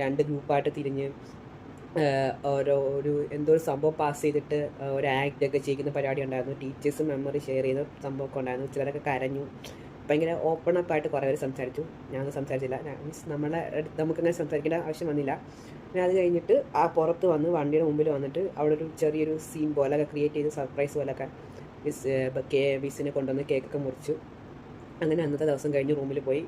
S1: 2 ഗ്രൂപ്പായിട്ട് തിരിഞ്ഞ് എന്തോ ഒരു സംഭവം പാസ് ചെയ്തിട്ട് ഒരു ആക്റ്റൊക്കെ ചെയ്യുന്ന പരിപാടി ഉണ്ടായിരുന്നു. ടീച്ചേഴ്സ് മെമ്മറി ഷെയർ ചെയ്ത സംഭവമൊക്കെ ഉണ്ടായിരുന്നു. ചിലരൊക്കെ കരഞ്ഞു. ഭയങ്കര ഓപ്പൺ അപ്പായിട്ട് കുറേ പേര് സംസാരിച്ചു. ഞങ്ങൾ സംസാരിച്ചില്ല. മീൻസ് നമുക്കങ്ങനെ സംസാരിക്കേണ്ട ആവശ്യം വന്നില്ല. പിന്നെ അത് കഴിഞ്ഞിട്ട് ആ പുറത്ത് വന്ന് വണ്ടിയുടെ മുമ്പിൽ വന്നിട്ട് അവിടെ ഒരു ചെറിയൊരു സീൻ പോലെയൊക്കെ ക്രിയേറ്റ് ചെയ്ത് സർപ്രൈസ് പോലെയൊക്കെ വിസിനെ കൊണ്ടുവന്ന് കേക്കൊക്കെ മുറിച്ചു. അങ്ങനെ അന്നത്തെ ദിവസം കഴിഞ്ഞ് റൂമിൽ പോയി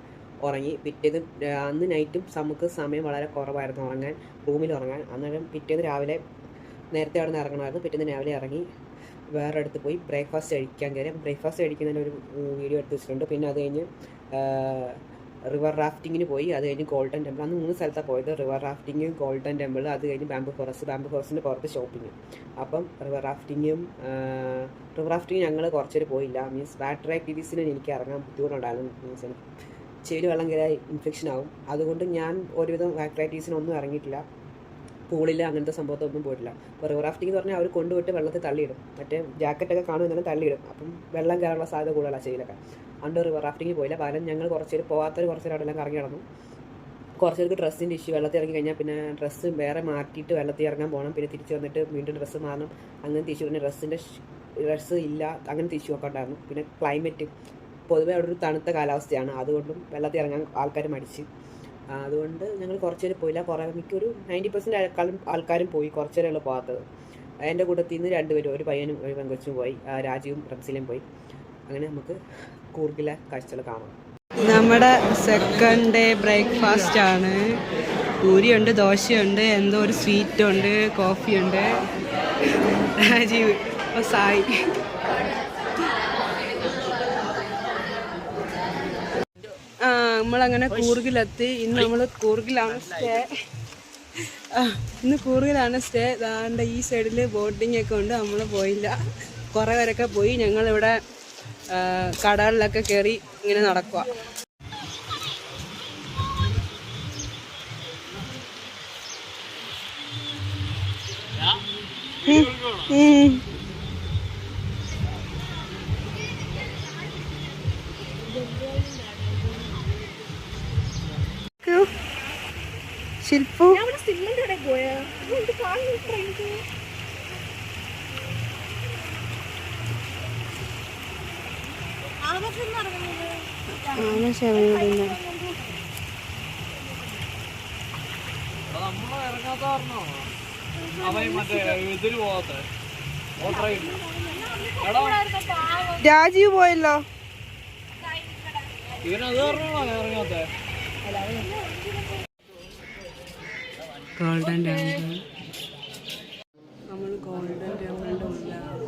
S1: ഉറങ്ങി. പിറ്റേന്ന് അന്ന് നൈറ്റും നമുക്ക് സമയം വളരെ കുറവായിരുന്നു ഉറങ്ങാൻ, റൂമിൽ ഉറങ്ങാൻ. അന്നേരം പിറ്റേന്ന് രാവിലെ നേരത്തെ അവിടെ നിന്ന് ഇറങ്ങണമായിരുന്നു. പിറ്റേന്ന് രാവിലെ ഇറങ്ങി വേറെ അടുത്ത് പോയി ബ്രേക്ക്ഫാസ്റ്റ് കഴിക്കാൻ കയറി. ബ്രേക്ക്ഫാസ്റ്റ് കഴിക്കുന്നതിന് ഒരു വീഡിയോ എടുത്ത് വെച്ചിട്ടുണ്ട്. പിന്നെ അത് കഴിഞ്ഞ് റിവർ റാഫ്റ്റിങ്ങിന് പോയി. അത് കഴിഞ്ഞ് ഗോൾഡൻ ടെമ്പിൾ. അന്ന് 3 സ്ഥലത്താണ് പോയത്. റിവർ റാഫ്റ്റിങ്, ഗോൾഡൻ ടെമ്പിൾ, അത് കഴിഞ്ഞ് ബാംബു ഫോറസ്റ്റിൻ്റെ പുറത്ത് ഷോപ്പിങ്. അപ്പം റിവർ റാഫ്റ്റിങ് ഞങ്ങൾ കുറച്ചേര് പോയില്ല. മീൻസ് വാട്ടർ ആക്ടിവിറ്റീസിന് എനിക്ക് ഇറങ്ങാൻ ബുദ്ധിമുട്ടുണ്ടായിരുന്നു. മീൻസ് എനിക്ക് ചെവിയിൽ വെള്ളം കയറി ഇൻഫെക്ഷൻ ആവും. അതുകൊണ്ട് ഞാൻ ഒരുവിധം വാട്ടർ ആക്ടിവിറ്റീസിനൊന്നും ഇറങ്ങിയിട്ടില്ല. പൂളിൽ അങ്ങനത്തെ സംഭവത്തൊന്നും പോയിട്ടില്ല. അപ്പോൾ റിവർ റാഫ്റ്റിംഗ് എന്ന് പറഞ്ഞാൽ അവർ കൊണ്ടുപോയിട്ട് വെള്ളത്തിൽ തള്ളിയിടും. മറ്റേ ജാക്കറ്റൊക്കെ കാണുമെന്നാലും തള്ളിയിടും. അപ്പം വെള്ളം കയറാനുള്ള സാധ്യത കൂടുതലാണ് ചെവിയിലൊക്കെ. അതുകൊണ്ട് റിവർ റാഫ്റ്റിംഗ് പോയില്ല. പകരം ഞങ്ങൾ കുറച്ചേര് പോകാത്തവർ കുറച്ചേരം അവിടെ എല്ലാം കറങ്ങി നടന്നു. കുറച്ചേർക്ക് ഡ്രസ്സിൻ്റെ ഇഷ്യൂ, വെള്ളത്തിൽ ഇറങ്ങി കഴിഞ്ഞാൽ പിന്നെ ഡ്രസ്സ് വേറെ മാറ്റിയിട്ട് വെള്ളത്തിൽ ഇറങ്ങാൻ പോകണം. പിന്നെ തിരിച്ച് വന്നിട്ട് വീണ്ടും ഡ്രസ്സ് മാറണം. അങ്ങനത്തെ ഇഷ്യൂ. പിന്നെ ഡ്രസ്സ് ഇല്ല, അങ്ങനത്തെ ഇഷ്യൂ ഒക്കെ ഉണ്ടായിരുന്നു. പിന്നെ ക്ലൈമറ്റ് പൊതുവേ അവിടെ ഒരു തണുത്ത കാലാവസ്ഥയാണ്. അതുകൊണ്ടും വെള്ളത്തിൽ ഇറങ്ങാൻ ആൾക്കാർ മടിച്ച്. അതുകൊണ്ട് ഞങ്ങൾ കുറച്ചേരം പോയില്ല. മിക്കൊരു 90% ആൾക്കാരും പോയി. കുറച്ചേരമുള്ള പോകാത്തത്. എൻ്റെ കൂട്ടത്തിൽ നിന്ന് 2 പേരും, ഒരു പയ്യനും ഒരു പെങ്കൊച്ചും പോയി. രാജീവും റംസിലും പോയി. അങ്ങനെ നമുക്ക് കൂർഗിലെ കാഴ്ചകൾ കാണാം.
S2: നമ്മുടെ സെക്കൻഡ് ഡേ ബ്രേക്ക്ഫാസ്റ്റ് ആണ്. പൂരിയുണ്ട്, ദോശയുണ്ട്, എന്തോ ഒരു സ്വീറ്റ് ഉണ്ട്, കോഫിയുണ്ട്. രാജീവ് സായി. നമ്മളങ്ങനെ കൂർഗിലെത്തി. ഇന്ന് നമ്മൾ കൂർഗിലാണ് സ്റ്റേ. അതാണ്ട് ഈ സൈഡിൽ ബോട്ടിംഗ് ഒക്കെ ഉണ്ട്. നമ്മൾ പോയില്ല. കുറേ പേരൊക്കെ പോയി. ഞങ്ങളിവിടെ കടകളിലൊക്കെ കയറി ഇങ്ങനെ നടക്കുക. ശില്പു രാജീവ് പോയല്ലോ. Golden temple. നമ്മൾ ഗോൾഡൻ ടെമ്പിളിൻ്റെ ഉള്ളിലാണ്.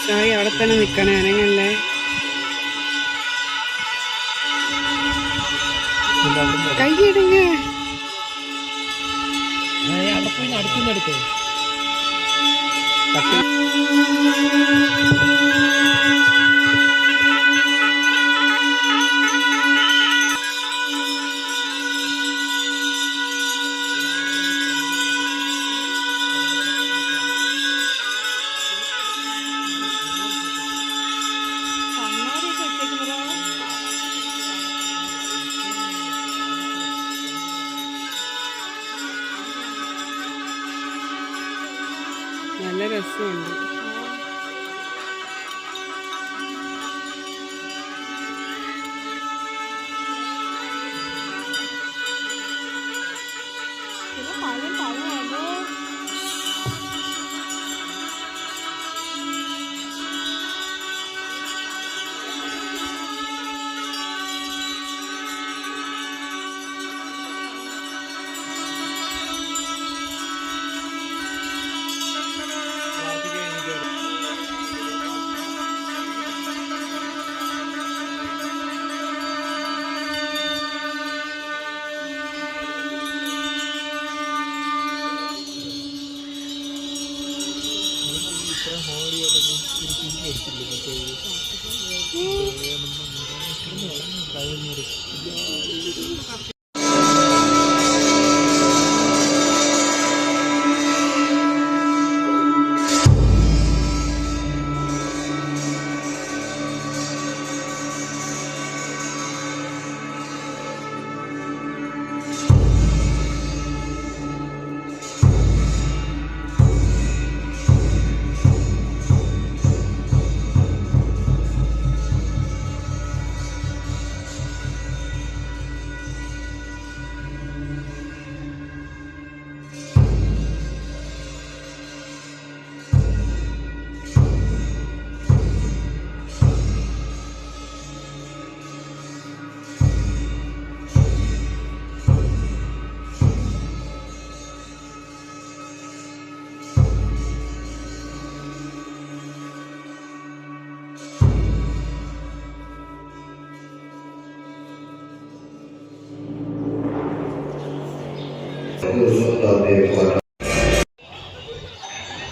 S2: സായി അവിടെ തന്നെ നിൽക്കണേ, അനങ്ങല്ലേ. കൈയിടുങ്ങ. നല്ല രസമുണ്ട്.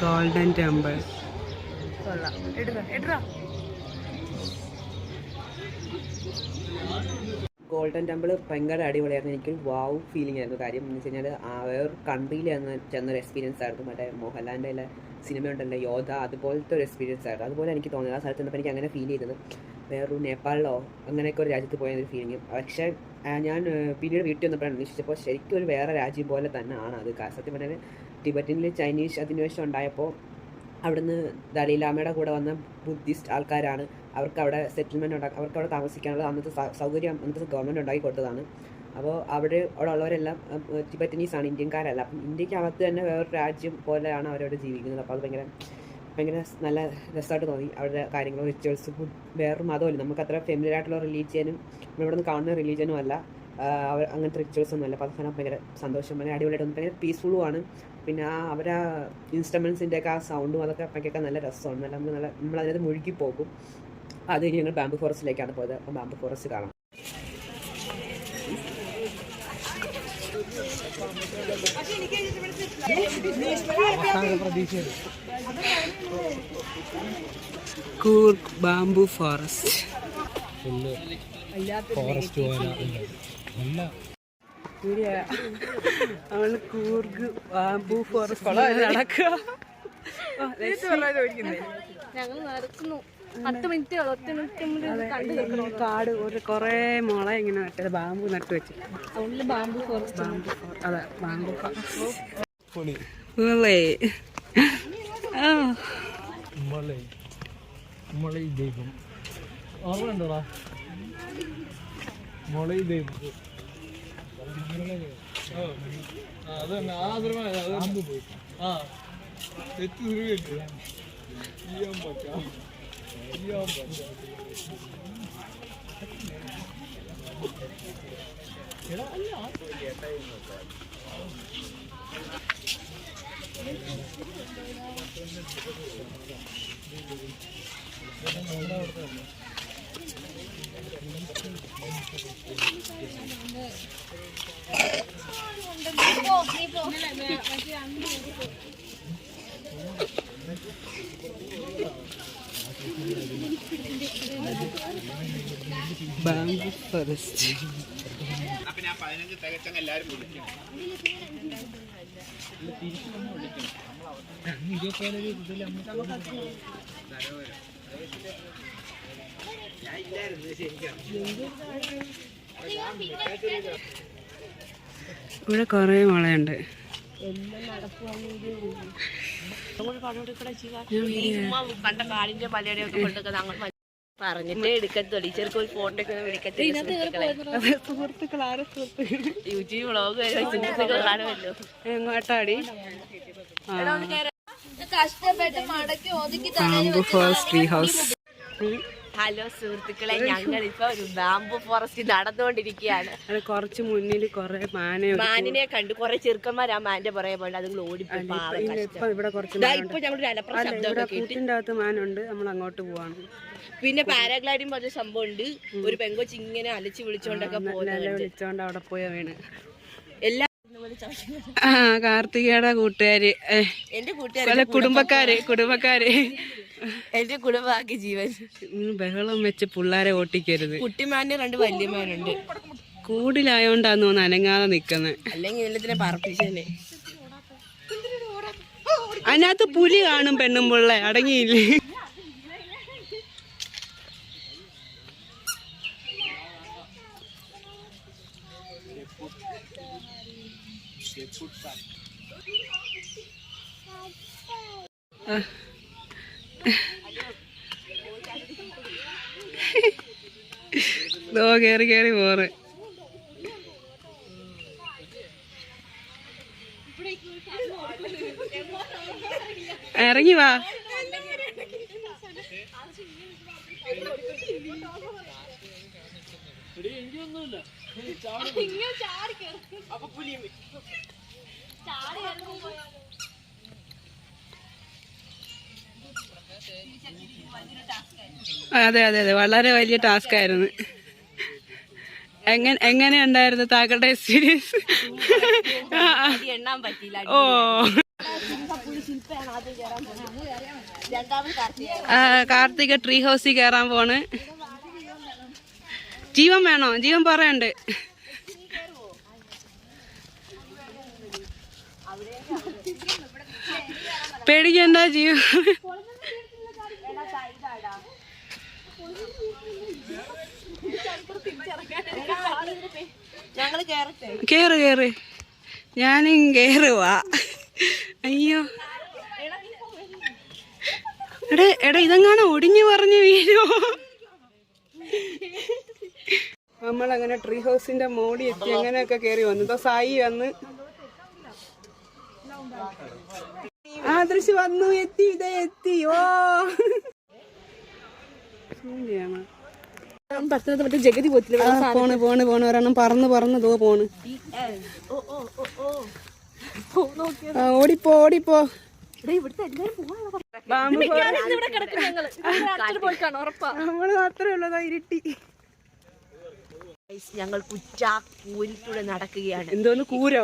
S2: Golden temple.
S1: ഗോൾഡൻ ടെമ്പിൾ ഭയങ്കര അടിപൊളിയായിരുന്നു. എനിക്ക് വാവ് ഫീലിംഗ് ആയിരുന്നു. കാര്യം എന്ന് വെച്ച് കഴിഞ്ഞാൽ വേറൊരു കൺട്രിയിൽ ചെന്നൊരു എക്സ്പീരിയൻസ് ആയിരുന്നു. മറ്റേ മോഹൻലാലിൻ്റെ സിനിമ ഉണ്ടല്ലോ യോധ, അതുപോലത്തെ ഒരു എക്സ്പീരിയൻസ് ആയിരുന്നു. അതുപോലെ എനിക്ക് തോന്നിയത് ആ സ്ഥലത്ത് നിന്നപ്പോൾ എനിക്ക് അങ്ങനെ ഫീൽ ചെയ്തത് വേറൊരു നേപ്പാളിലോ അങ്ങനെയൊക്കെ ഒരു രാജ്യത്ത് പോയ ഒരു ഫീലിംഗ്. പക്ഷേ ഞാൻ പിന്നീട് വീട്ടിൽ വന്നപ്പോഴാണ് അന്വേഷിച്ചപ്പോൾ ശരിക്കും ഒരു വേറെ രാജ്യം പോലെ തന്നെയാണ് അത്. സത്യം പറഞ്ഞാൽ ടിബറ്റിനിൽ ചൈനീസ് അധിനിവേശം ഉണ്ടായപ്പോൾ അവിടുന്ന് ദലൈലാമയുടെ കൂടെ വന്ന ബുദ്ധിസ്റ്റ് ആൾക്കാരാണ് അവർക്ക് അവിടെ സെറ്റിൽമെൻറ്റ് അവർക്ക് അവിടെ താമസിക്കാനുള്ള അന്നത്തെ സൗകര്യം അന്നത്തെ ഗവൺമെൻറ് ഉണ്ടാക്കി കൊടുത്തതാണ്. അപ്പോൾ അവിടെ ഉള്ളവരെല്ലാം ടിബറ്റനീസാണ്, ഇന്ത്യക്കാരല്ല. അപ്പം ഇന്ത്യക്കകത്ത് തന്നെ വേറൊരു രാജ്യം പോലെയാണ് അവരവിടെ ജീവിക്കുന്നത്. അപ്പോൾ അത് ഭയങ്കര നല്ല രസമായിട്ട് തോന്നി. അവരുടെ കാര്യങ്ങളും റിച്വൽസും വേറൊരു മതമല്ല, നമുക്ക് അത്ര ഫെമിലിയർ ആയിട്ടുള്ള റിലീജിയനും നമ്മളിവിടെ നിന്ന് കാണുന്ന റിലീജിയനും അല്ല, അങ്ങനത്തെ റിച്വൽസ് ഒന്നും അല്ല. അപ്പോൾ അത് ഭയങ്കര സന്തോഷം, ഭയങ്കര അടിപൊളിയായിട്ട് തോന്നി. ഭയങ്കര പീസ്ഫുള്ളും ആണ്. പിന്നെ അവരെ ഇൻസ്ട്രുമെൻസിൻ്റെയൊക്കെ ആ സൗണ്ടും അതൊക്കെ ഭയങ്കര നല്ല രസമാണ്. നമ്മളതിനകത്ത് മുഴുകി പോകും. അത് കഴിഞ്ഞ് ഞങ്ങൾ ബാംബു ഫോറസ്റ്റിലേക്കാണ് പോയത്. അപ്പം ബാംബു ഫോറസ്റ്റ് കാണാം.
S2: Coorg bamboo forest. അവള് കൂർഗ് ബാംബു ഫോറസ്റ്റ് നടക്കുക.
S3: ഞങ്ങൾ നടക്കുന്നു. 10 മിനിറ്റ്
S2: കാട് ഒരു കൊറേ മുള ഇങ്ങനെ നട്ടത്, ബാമ്പു നട്ടു വെച്ച്.
S3: Bamboo forest.
S2: അതെ, ബാംബു ഫോറസ്റ്റ്. Bamboo forest. ഇവിടെ കൊറേ മുളയുണ്ട്.
S3: കണ്ട കാടിന്റെ മലയുടെയൊക്കെ കൊണ്ടൊക്കെ ഞങ്ങൾ പറഞ്ഞിട്ടേ എടുക്കത്തുള്ളൂ. ചെറുക്കൊരു ഫോട്ടോ ഒക്കെ വിളിക്കത്തില്ല.
S2: സുഹൃത്തുക്കൾ ആരെ സുഹൃത്തുക്കൾ?
S3: യൂട്യൂബ് വ്ളോഗ് സുഹൃത്തുക്കൾ കാണുമല്ലോ.
S2: എങ്ങോട്ടാടി?
S3: കഷ്ടപ്പെട്ട് മടക്കി ഒതുക്കി.
S2: Bamboo forest tree house.
S3: Hello സുഹൃത്തുക്കളെ, ഞങ്ങൾ ഇപ്പൊ ഒരു ബാംബു ഫോറസ്റ്റ് നടന്നുകൊണ്ടിരിക്കുകയാണ്.
S2: അത് കുറച്ച് മുന്നിൽ കൊറേ
S3: മാനിനെ കണ്ടു. കൊറേ ചെറുക്കന്മാർ ആ മാന്റെ പുറകെ പോയിട്ട് അതുങ്ങൾ ഓടിപ്പോയി.
S2: ഇവിടെ കുറച്ച്
S3: ഇപ്പൊ ഞങ്ങൾ അലപ്പുറം ശബ്ദമൊക്കെ
S2: കൂട്ടിന്റെ അകത്ത് മാനുണ്ട്. നമ്മൾ അങ്ങോട്ട് പോവാണ്.
S3: പിന്നെ പാരാഗ്ലൈഡിങ് പറഞ്ഞ സംഭവം ഉണ്ട്. ഒരു പെങ്കൊച്ച് ഇങ്ങനെ അലച്ച് വിളിച്ചോണ്ടൊക്കെ
S2: വിളിച്ചോണ്ട് അവിടെ പോയ വീണ്.
S3: എല്ലാ
S2: കാർത്തികയുടെ കൂട്ടുകാര്,
S3: എന്റെ കൂട്ടുകാര്,
S2: കുടുംബക്കാര്
S3: എന്റെ കുടുംബാക്കി ജീവൻ.
S2: ബഹളം വെച്ച് പിള്ളേരെ ഓട്ടിക്കരുത്.
S3: കുട്ടിമാന്റെ 2 വല്യമാനുണ്ട്.
S2: കൂടിലായോണ്ടാന്ന് തോന്നുന്നു അനങ്ങാതെ നിക്കുന്നത്.
S3: അല്ലെങ്കിൽ എല്ലാത്തിനെ പറപ്പിച്ചല്ലേ.
S2: അതിനകത്ത് പുലി കാണും പെണ്ണും പിള്ളേ അടങ്ങിയില്ലേ. കേറി കേറി പോറ്. ഇറങ്ങി വാ. അതെ അതെ അതെ, വളരെ വലിയ ടാസ്ക് ആയിരുന്നു. എങ്ങനെയുണ്ടായിരുന്നു താങ്കളുടെ എക്സ്പീരിയൻസ്? ഓ, കാർത്തിക ട്രീ ഹൗസിൽ കയറാൻ പോണ്. ജീവൻ വേണോ? ജീവൻ പറയണ്ട്. പേടിക്കണ്ട ജീവൻ. കേറ് കേറ്. ഞാനും കേറുവാ. അയ്യോ എടാ ഇതെങ്ങാണോ ഒടിഞ്ഞു പറഞ്ഞു വീഴോ. നമ്മളങ്ങനെ ട്രീ ഹൗസിന്റെ മോടി എത്തി. അങ്ങനെയൊക്കെ കേറി വന്നു. സായി വന്ന് ആദർശ് വന്നു. എത്തി ഇതേ എത്തി. ഓ ജഗതി പോണ് പോണ് പോണ്. ഒരെണ്ണം പറന്ന് ദോ പോണ്. ഓടിപ്പോ ഓടിപ്പോ. നമ്മള് മാത്രമേ ഉള്ളതാ ഇരുട്ടി.
S3: ഞങ്ങൾ കൂരിലൂടെ നടക്കുകയാണ്.
S2: എന്തോന്ന് കൂരോ?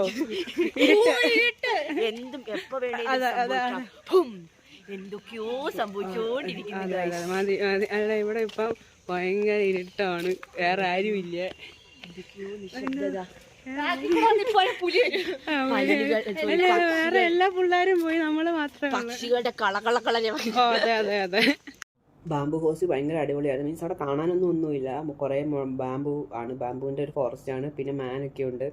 S3: എന്തും എപ്പോ വേണേലും എന്തൊക്കെയോ സംഭവിച്ചോണ്ടിരിക്കുന്നു.
S2: അല്ല ഇവിടെ ഇപ്പം ഭയങ്കര ഇരുട്ടാണ്. വേറെ ആരും ഇല്ല. വേറെ എല്ലാ പിള്ളേരും പോയി. നമ്മള് മാത്രമേ.
S3: പക്ഷികളുടെ കളകള.
S2: അതെ അതെ അതെ.
S1: ബാംബു ഹൗസ് ഭയങ്കര അടിപൊളിയായിരുന്നു. മീൻസ് അവിടെ ഒന്നുമില്ല. കുറേ ബാംബു ആണ്. ബാംബുവിൻ്റെ ഒരു ഫോറസ്റ്റ് ആണ്. പിന്നെ മാനൊക്കെ ഉണ്ട്.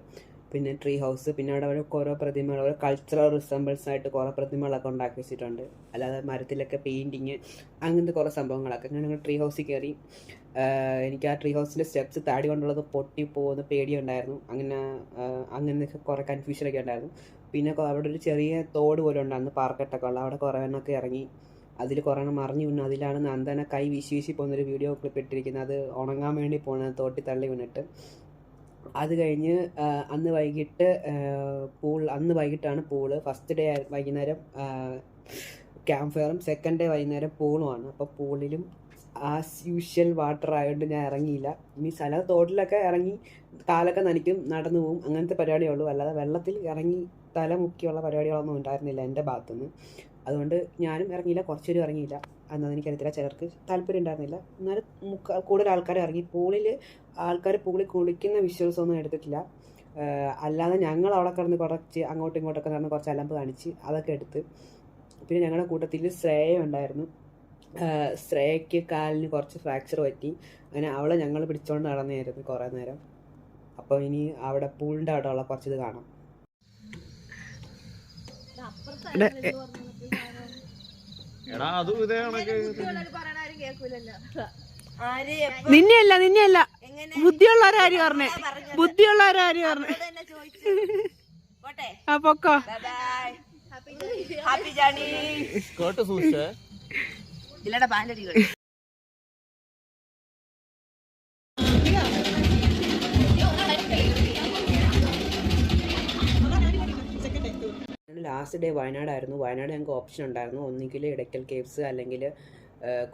S1: പിന്നെ ട്രീ ഹൗസ്. പിന്നെ അവിടെ ഓരോ പ്രതിമകൾ, ഓരോ കൾച്ചറൽ റിസംബിൾസ് ആയിട്ട് കുറേ പ്രതിമകളൊക്കെ ഉണ്ടാക്കി വെച്ചിട്ടുണ്ട്. അല്ലാതെ മരത്തിലൊക്കെ പെയിൻറ്റിങ് അങ്ങനത്തെ കുറേ സംഭവങ്ങളൊക്കെ. ഞങ്ങൾ ട്രീ ഹൗസിൽ കയറി. എനിക്ക് ആ ട്രീ ഹൗസിൻ്റെ സ്റ്റെപ്സ് താടി കൊണ്ടുള്ളത് പൊട്ടിപ്പോകുന്ന പേടിയുണ്ടായിരുന്നു. അങ്ങനെയൊക്കെ കുറേ കൺഫ്യൂഷനൊക്കെ ഉണ്ടായിരുന്നു. പിന്നെ അവിടെ ഒരു ചെറിയ തോട് പോലെ ഉണ്ടായിരുന്നു, പാർക്കെട്ടൊക്കെ ഉള്ള. അവിടെ കുറേ എണ്ണമൊക്കെ ഇറങ്ങി. അതിൽ കുറേ എണ്ണം മറിഞ്ഞു വീണു. അതിലാണ് നന്ദന കൈ വീശി പോകുന്നൊരു വീഡിയോ ക്ലിപ്പ് ഇട്ടിരിക്കുന്നത്. അത് ഉണങ്ങാൻ വേണ്ടി പോകുന്നത്, തോട്ടി തള്ളി വീണിട്ട്. അത് കഴിഞ്ഞ് അന്ന് വൈകിട്ടാണ് പൂള്. ഫസ്റ്റ് ഡേ വൈകുന്നേരം ക്യാമ്പ് ഫയറും, സെക്കൻഡ് ഡേ വൈകുന്നേരം പൂളുമാണ്. അപ്പോൾ പൂളിലും ആസ് യൂഷ്വൽ വാട്ടർ ആയതുകൊണ്ട് ഞാൻ ഇറങ്ങിയില്ല. മീൻസ് അല്ലാതെ തോട്ടിലൊക്കെ ഇറങ്ങി കാലൊക്കെ നനയ്ക്കും, നടന്നു പോവും, അങ്ങനത്തെ പരിപാടിയേ ഉള്ളൂ. അല്ലാതെ വെള്ളത്തിൽ ഇറങ്ങി തല മുക്കിയുള്ള പരിപാടികളൊന്നും ഉണ്ടായിരുന്നില്ല എൻ്റെ ഭാഗത്തുനിന്ന്. അതുകൊണ്ട് ഞാനും ഇറങ്ങിയില്ല, കുറച്ചൊരു ഇറങ്ങിയില്ല. അന്നത് എനിക്കറിയത്തില്ല, ചിലർക്ക് താല്പര്യം ഉണ്ടായിരുന്നില്ല. എന്നാലും കൂടുതൽ ആൾക്കാർ ഇറങ്ങി. പൂളിൽ കുളിക്കുന്ന വിഷ്വൽസ് ഒന്നും എടുത്തിട്ടില്ല. അല്ലാതെ ഞങ്ങൾ അവിടെ കിടന്ന് കുറച്ച് അങ്ങോട്ടും ഇങ്ങോട്ടൊക്കെ നടന്ന് കുറച്ച് അലമ്പ് കാണിച്ച് അതൊക്കെ എടുത്ത്. പിന്നെ ഞങ്ങളുടെ കൂട്ടത്തിൽ ശ്രേയ ഉണ്ടായിരുന്നു. ശ്രേയയ്ക്ക് കാലിന് കുറച്ച് ഫ്രാക്ചർ പറ്റി. അങ്ങനെ അവളെ ഞങ്ങൾ പിടിച്ചുകൊണ്ട് നടന്നായിരുന്നു കുറേ നേരം. അപ്പോൾ ഇനി അവിടെ പൂളിൻ്റെ അവിടെ ഉള്ള കുറച്ചിത് കാണാം.
S2: നിന്നെയല്ല ബുദ്ധിയുള്ളവരാര് പറഞ്ഞേ? ബുദ്ധിയുള്ളവരാര് പറഞ്ഞേ? ആ പൊക്കോ.
S3: ഇല്ലടാ പാലടികൾ.
S1: ലാസ്റ്റ് ഡേ വയനാടായിരുന്നു. വയനാട് ഞങ്ങൾക്ക് ഓപ്ഷൻ ഉണ്ടായിരുന്നു, ഒന്നുകിൽ ഇടയ്ക്കൽ കേവ്സ് അല്ലെങ്കിൽ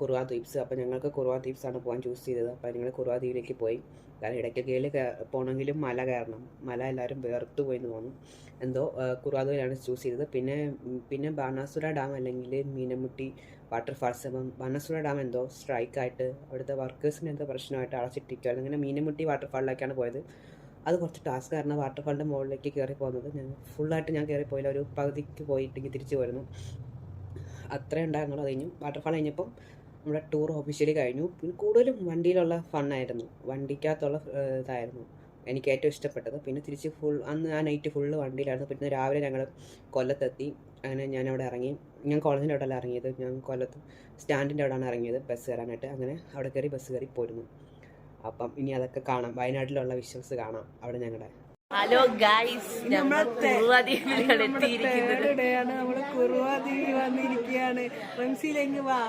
S1: കുറുവ ദ്വീപ്സ്. അപ്പോൾ ഞങ്ങൾക്ക് കുറുവ ദ്വീപ്സാണ് പോകാൻ ചൂസ് ചെയ്തത്. അപ്പോൾ ഞങ്ങൾ കുറുവ ദ്വീപിലേക്ക് പോയി. കാരണം ഇടയ്ക്കൽ കേവിൽ പോകണമെങ്കിലും മല കയറണം. മല എല്ലാവരും വേർത്ത് പോയെന്ന് തോന്നും. എന്തോ കുറുവ ദ്വീപിലാണ് ചൂസ് ചെയ്തത്. പിന്നെ ബാണാസുര ഡാം അല്ലെങ്കിൽ മീനമുട്ടി വാട്ടർഫാൾസ്. അപ്പം ബാണാസുര ഡാം എന്തോ സ്ട്രൈക്കായിട്ട് അവിടുത്തെ വർക്കേഴ്സിന് എന്തോ പ്രശ്നമായിട്ട് അടച്ചിട്ടിരിക്കുകയായിരുന്നു. അങ്ങനെ മീനമുട്ടി വാട്ടർഫാളിലേക്കാണ് പോയത്. അത് കുറച്ച് ടാസ്ക് കാരണം വാട്ടർഫാളിൻ്റെ മുകളിലേക്ക് കയറി പോകുന്നത് ഫുള്ളായിട്ട് ഞാൻ കയറി പോയില്ല, ഒരു പകുതിക്ക് പോയിട്ട് തിരിച്ചു പോയിരുന്നു. അത്രേ ഉണ്ടായിരുന്നുള്ളൂ. അത് കഴിഞ്ഞു വാട്ടർഫാൾ കഴിഞ്ഞപ്പം നമ്മുടെ ടൂർ ഒഫീഷ്യലി കഴിഞ്ഞു. പിന്നെ കൂടുതലും വണ്ടിയിലുള്ള ഫണ്ണായിരുന്നു, വണ്ടിക്കകത്തുള്ള ഇതായിരുന്നു എനിക്ക് ഏറ്റവും ഇഷ്ടപ്പെട്ടത്. പിന്നെ തിരിച്ച് അന്ന് ആ നൈറ്റ് ഫുള്ള് വണ്ടിയിലായിരുന്നു. പിന്നെ രാവിലെ ഞങ്ങൾ കൊല്ലത്തെത്തി. അങ്ങനെ ഞാനവിടെ ഇറങ്ങി. ഞാൻ കോളേജിൻ്റെ അവിടെയല്ല ഇറങ്ങിയത്, ഞാൻ കൊല്ലത്ത് സ്റ്റാൻഡിൻ്റെ അവിടെയാണ് ഇറങ്ങിയത് ബസ് കയറാനായിട്ട്. അങ്ങനെ അവിടെ കയറി ബസ് കയറി പോരുന്നു. അപ്പം ഇനി അതൊക്കെ കാണാം, വയനാട്ടിലുള്ള വിഷ്വൽസ് കാണാം അവിടെ ഞങ്ങളുടെ.
S3: ഹലോ ഗൈസ്, നമ്മൾ കുറുവ ദ്വീപിലാണ് എത്തിയിരിക്കുന്നത്.
S2: നമ്മള് കുറുവ ദ്വീപിൽ വന്നിരിക്കുകയാണ്. റംസിയിലേക്ക് വാ.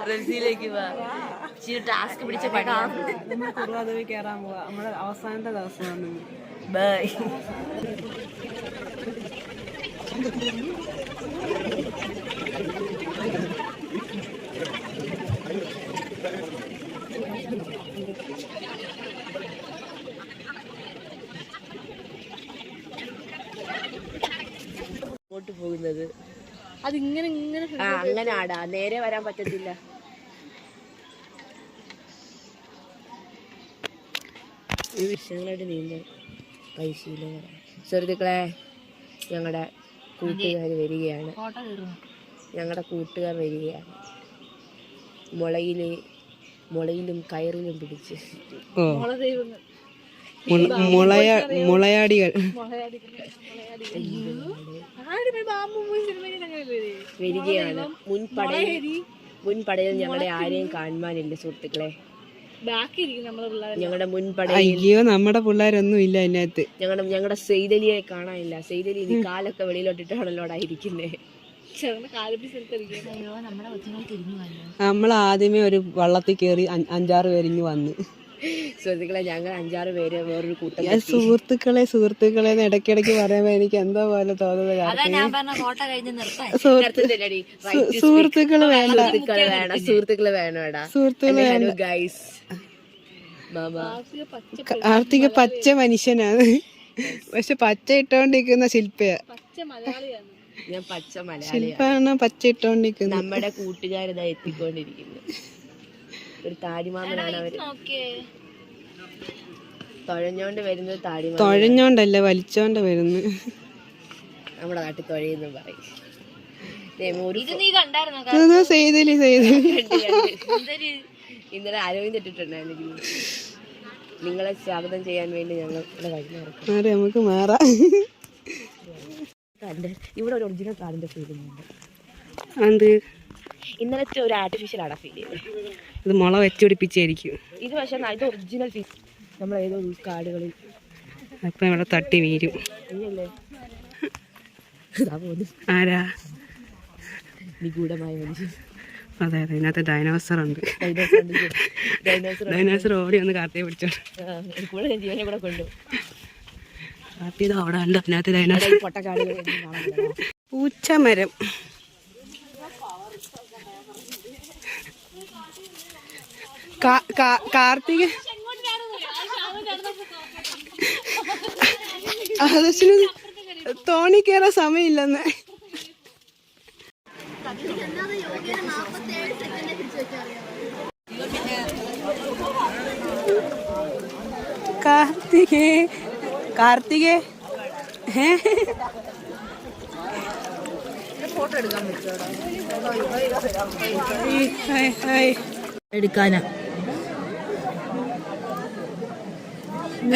S3: ടാസ്ക് പിടിച്ച പണിയാണ്.
S2: നമ്മൾ കുറുവ ദ്വീപിൽ കയറാൻ പോവാ. നമ്മുടെ അവസാനത്തെ ദിവസമാണ്.
S3: ബൈ. പോകുന്നത്
S2: അതിങ്ങനെ
S3: അങ്ങനെ ആടാ, നേരെ വരാൻ പറ്റത്തില്ല. ഈ വിഷയങ്ങളായിട്ട് നീന്താൻ പൈസയില്ല. സുഹൃത്തുക്കളെ, ഞങ്ങളുടെ കൂട്ടുകാർ വരികയാണ്. മുളയിലും കയറിലും പിടിച്ച്
S2: മുളയാടികൾ
S3: വരികയാണ്. മുൻപടയിൽ ഞങ്ങളെ ആരെയും കാണുവാനില്ല സുഹൃത്തുക്കളെ. ഞങ്ങളുടെ മുൻപടയിൽ
S2: അയ്യോ നമ്മുടെ പിള്ളേരൊന്നും ഇല്ല അതിനകത്ത്.
S3: ഞങ്ങളുടെ സെയ്തലിയെ കാണാനില്ല. സെയ്തലി ഇനി കാലൊക്കെ വെളിയിലോട്ടിട്ടാണല്ലോടാ ഇരിക്കുന്നേ.
S2: നമ്മൾ ആദ്യമേ ഒരു വള്ളത്തിൽ കയറി 5-6 പേരിഞ്ഞ് വന്ന്.
S3: സുഹൃത്തുക്കളെ, ഞങ്ങൾ 5-6 പേര് വേറൊരു കൂട്ടം.
S2: സുഹൃത്തുക്കളെ ഇടയ്ക്കിടയ്ക്ക് പറയുമ്പോ എനിക്ക് എന്തോ പോലെ തോന്നുന്നത്. സുഹൃത്തുക്കള്
S3: വേണോടാ. ഗൈസ്,
S2: കാർത്തിക പച്ച മനുഷ്യനാണ്, പക്ഷെ പച്ച ഇട്ടോണ്ടിരിക്കുന്ന ശില്പയാ.
S3: ഞാൻ പച്ച മലയാളി.
S2: ശില്പാണ് പച്ച ഇട്ടോണ്ടിരിക്കുന്നത്.
S3: നമ്മുടെ കൂട്ടുകാരിതാ എത്തിക്കൊണ്ടിരിക്കുന്നു. ഒരു താടിമാമനാണ് അവര്. തുഴഞ്ഞോണ്ട് വരുന്നത് താടിമാമൻ.
S2: തുഴഞ്ഞോണ്ടല്ല, വലിച്ചോണ്ട് വരുന്നു.
S3: നമ്മുടെ നാട്ടിൽ തുഴയെന്നും പറയും. ഇന്നലെ അരവിന്ദ് ഇട്ടിട്ടുണ്ടായിരുന്നു. നിങ്ങളെ സ്വാഗതം ചെയ്യാൻ വേണ്ടി ഞങ്ങൾ ഇവിടെ വൈകുന്നേരം
S2: നമുക്ക് മാറാം.
S3: ഇവിടെ ഒരു ഒറിജിനൽ കാടിന്റെ ഫീലിംഗ് ഉണ്ട്.
S2: അത്
S3: ഇന്നലത്തെ ഒരു ആർട്ടിഫിഷ്യൽ ആണ് ഫീൽ ചെയ്യുന്നത്.
S2: ഇത് മുള വെച്ചുപിടിപ്പിച്ചായിരിക്കും
S3: ഇത്. പക്ഷെ ഇത് ഒറിജിനൽ ഫീൽ. നമ്മളേതോ കാടുകളിൽ
S2: അപ്പൊ ഇവിടെ തട്ടി വീരും. ആരാ?
S3: നിഗൂഢമായ മനുഷ്യൻ.
S2: അതെ അതെ, ഇതിനകത്ത് ഡൈനോസർ ഉണ്ട്. ഡൈനോസർ ഓടി ഒന്ന് കാർത്തിയെ പിടിച്ചോണ്ട്
S3: ജീവനെ കൂടെ കൊണ്ടു.
S2: കാർത്തിയത് അവിടെ ഉണ്ട്. അതിനകത്ത് ഡൈനോസർ. പൂച്ചമരം. കാർത്തിക ആദർശന് തോണി കയറാൻ സമയമില്ലെന്ന്. കാർത്തികേ
S3: ഫോട്ടോ എടുക്കാൻ പറ്റുമോ? എടുക്കാനാ.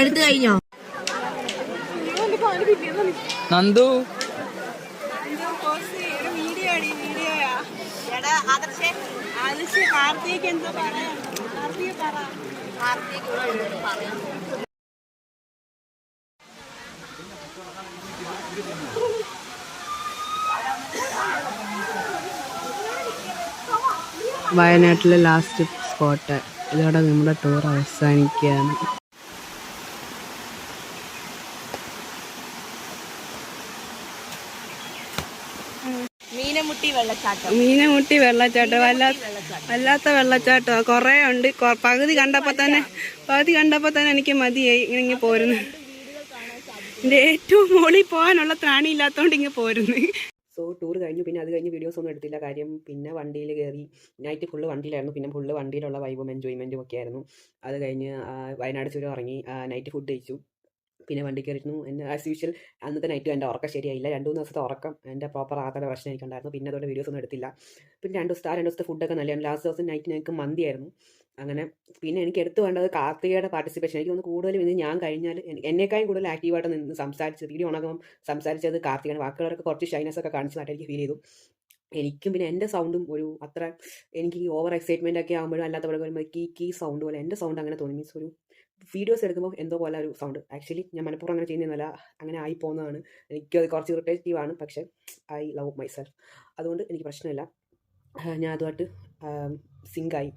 S3: എടുത്തു കഴിഞ്ഞോ?
S4: നന്ദു
S2: കാർത്തിക് എന്താ പറയാ? വയനാട്ടിലെ ലാസ്റ്റ് സ്പോട്ട്. ഇതോടെ നമ്മുടെ ടൂർ അവസാനിക്കുകയാണ്. മീനമുട്ടി വെള്ളച്ചാട്ടം വല്ലാത്ത വെള്ളച്ചാട്ടം. കുറേ ഉണ്ട്. പകുതി കണ്ടപ്പോൾ തന്നെ എനിക്ക് മതിയായി. ഇങ്ങനെ പോരുന്നു. എൻ്റെ ഏറ്റവും മുകളിൽ പോകാനുള്ള ത്രാണി ഇല്ലാത്തോണ്ട് ഇങ്ങനെ പോരുന്നു.
S1: സോ ടൂർ കഴിഞ്ഞു. പിന്നെ അത് കഴിഞ്ഞ് വീഡിയോസ് ഒന്നും എടുത്തില്ല. കാര്യം പിന്നെ വണ്ടിയിൽ കയറി നൈറ്റ് ഫുള്ള് വണ്ടിയിലായിരുന്നു. പിന്നെ ഫുള്ള് വണ്ടിയിലുള്ള വൈബും എൻജോയ്മെൻറ്റും ഒക്കെ ആയിരുന്നു. അത് കഴിഞ്ഞ് വയനാട് ചുരം ഇറങ്ങി നൈറ്റ് ഫുഡ് കഴിച്ചു. പിന്നെ വണ്ടി കയറിയിരുന്നു. എന്നെ ആസ് യൂഷ്വൽ അന്നത്തെ നൈറ്റും എൻ്റെ ഉറക്കം ശരിയായില്ല. 2-3 ദിവസത്തെ ഉറക്കം എൻ്റെ പ്രോപ്പർ ആകാത്ത പ്രശ്നം എനിക്കുണ്ടായിരുന്നു. പിന്നെ അതോടെ വീഡിയോസ് ഒന്നും എടുത്തില്ല. പിന്നെ 2 ദിവസത്തെ ഫുഡൊക്കെ നല്ലതാണ്. ലാസ്റ്റ് ദിവസം നൈറ്റ് ഞങ്ങൾക്ക് മന്തിയായിരുന്നു. അങ്ങനെ പിന്നെ എനിക്ക് എടുത്തു വേണ്ടത് കാർത്തികയുടെ പാർട്ടിസിപ്പേഷൻ. എനിക്ക് തോന്നുന്നു കൂടുതലും ഇത് ഞാൻ കഴിഞ്ഞാൽ എന്നേക്കാളും കൂടുതൽ ആക്റ്റീവായിട്ട് നിന്ന് സംസാരിച്ച് വീഡിയോ ഓണാകുമ്പോൾ സംസാരിച്ചത് കാർത്തികയാണ്. ബാക്കിയുള്ളവരൊക്കെ കുറച്ച് ഷൈനസ് ഒക്കെ കാണിച്ചതായിട്ട് എനിക്ക് ഫീൽ ചെയ്തു. എനിക്കും പിന്നെ എൻ്റെ സൗണ്ടും ഒരു അത്ര എനിക്ക് ഓവർ എക്സൈറ്റ്മെൻ്റ് ഒക്കെ ആകുമ്പോഴും അല്ലാത്ത പോലെ വരുമ്പോൾ കീ സൗണ്ട് പോലെ എൻ്റെ സൗണ്ട് അങ്ങനെ തോന്നി. മീൻസ് ഒരു വീഡിയോസ് എടുക്കുമ്പോൾ എന്തോ പോലെ ഒരു സൗണ്ട്. ആക്ച്വലി ഞാൻ മനഃപൂർവ്വം അങ്ങനെ ചെയ്യുന്നതല്ല, അങ്ങനെ ആയി പോകുന്നതാണ്. എനിക്കത് കുറച്ച് ഇറിറ്റേറ്റീവ് ആണ്. പക്ഷേ ഐ ലവ് മൈസെൽഫ്. അതുകൊണ്ട് എനിക്ക് പ്രശ്നമില്ല. ഞാൻ അതുമായിട്ട് സിങ്കായി.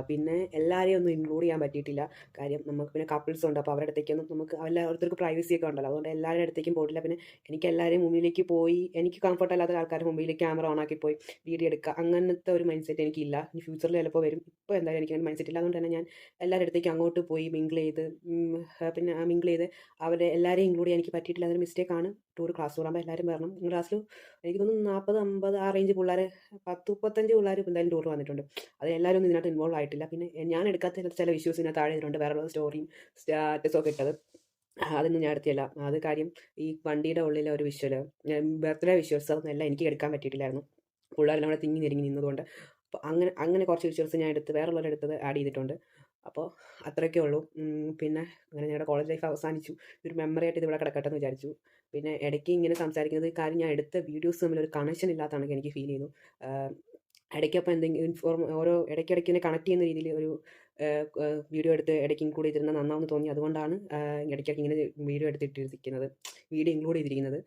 S1: പിന്നെ എല്ലാവരെയും ഒന്നും ഇൻക്ലൂഡ് ചെയ്യാൻ പറ്റിയിട്ടില്ല. കാര്യം നമുക്ക് പിന്നെ കപ്പിൾസ് ഉണ്ട്. അപ്പോൾ അവരുടെ അടുത്തേക്കൊന്നും നമുക്ക് എല്ലാവർക്കും പ്രൈവസി ഒക്കെ ഉണ്ടല്ലോ. അതുകൊണ്ട് എല്ലാവരുടെ അടുത്തേക്കും പോയിട്ടില്ല. പിന്നെ എനിക്ക് എല്ലാവരെയും മുമ്പിലേക്ക് പോയി എനിക്ക് കംഫർട്ട് അല്ലാത്ത ആൾക്കാരുടെ മുമ്പിലേക്ക് ക്യാമറ ഓണാക്കി പോയി വീഡിയോ എടുക്കുക അങ്ങനത്തെ ഒരു മൈൻഡ് സെറ്റ് എനിക്കില്ല. ഇനി ഫ്യൂച്ചറിൽ ചിലപ്പോൾ വരും. ഇപ്പോൾ എന്തായാലും എനിക്ക് അങ്ങനെ മൈൻഡ് സെറ്റ് ഇല്ല. അതുകൊണ്ട് തന്നെ ഞാൻ എല്ലാവരുടെ അടുത്തേക്കും അങ്ങോട്ട് പോയി മിങ്കിൾ ചെയ്ത് അവരെ എല്ലാവരെയും ഇൻക്ലൂഡ് ചെയ്യാൻ എനിക്ക് പറ്റിയിട്ടില്ല. അതൊരു മിസ്റ്റേക്കാണ്. ക്ലാസ് ടൂറാകുമ്പോൾ എല്ലാവരും വരണം. നിങ്ങളുടെ ക്ലാസ്സിൽ എനിക്ക് തോന്നുന്നു 40-50 ആ റേഞ്ച് പിള്ളേർ 10-35 പിള്ളേർ എന്തായാലും ടൂർ വന്നിട്ടുണ്ട്. അത് എല്ലാവരും ഒന്നും ഇതിനകത്ത് ഇൻവോൾവ് ആയിട്ടില്ല. പിന്നെ ഞാൻ എടുക്കാത്ത ചില വിഷ്യൂസ് ഇതിനകത്ത് താഴെ ഇതിലുണ്ട്. വേറെ സ്റ്റോറിയും സ്റ്റാറ്റസൊക്കെ ഇട്ടത് അതൊന്നും ഞാൻ എടുത്തില്ല. അത് കാര്യം ഈ വണ്ടിയുടെ ഉള്ളിലെ ഒരു വിഷ്വൽ ബർത്ത്ഡേ വിഷ്വൽസ് അതൊന്നും എല്ലാം എനിക്ക് എടുക്കാൻ പറ്റിയിട്ടില്ലായിരുന്നു. പിള്ളേരെല്ലാം കൂടെ തിങ്ങി നിരങ്ങി നിന്നതുകൊണ്ട്. അപ്പോൾ അങ്ങനെ കുറച്ച് വിഷ്വൽസ് ഞാൻ വേറെയുള്ളവരെടുത്തത് ആഡ് ചെയ്തിട്ടുണ്ട്. അപ്പോൾ അത്രയൊക്കെ ഉള്ളൂ. പിന്നെ അങ്ങനെ ഞങ്ങളുടെ കോളേജ് ലൈഫ് അവസാനിച്ചു. ഒരു മെമ്മറി ആയിട്ട് ഇതിവിടെ കിടക്കട്ടെ എന്ന് വിചാരിച്ചു. പിന്നെ ഇടയ്ക്ക് ഇങ്ങനെ സംസാരിക്കുന്നത് കാര്യം ഞാൻ എടുത്ത വീഡിയോസ് തമ്മിലൊരു കണക്ഷൻ ഇല്ലാത്തതാണെങ്കിൽ എനിക്ക് ഫീൽ ചെയ്തു. ഇടയ്ക്കപ്പോൾ എന്തെങ്കിലും ഓരോ ഇടയ്ക്കിടയ്ക്ക് ഇങ്ങനെ കണക്ട് ചെയ്യുന്ന രീതിയിൽ ഒരു വീഡിയോ എടുത്ത് ഇടയ്ക്ക് ഇൻക്ലൂഡ് ചെയ്തിരുന്നത് നന്നാവെന്ന് തോന്നി. അതുകൊണ്ടാണ് ഇടയ്ക്കിടയ്ക്ക് ഇങ്ങനെ വീഡിയോ ഇൻക്ലൂഡ് ചെയ്തിരിക്കുന്നത്.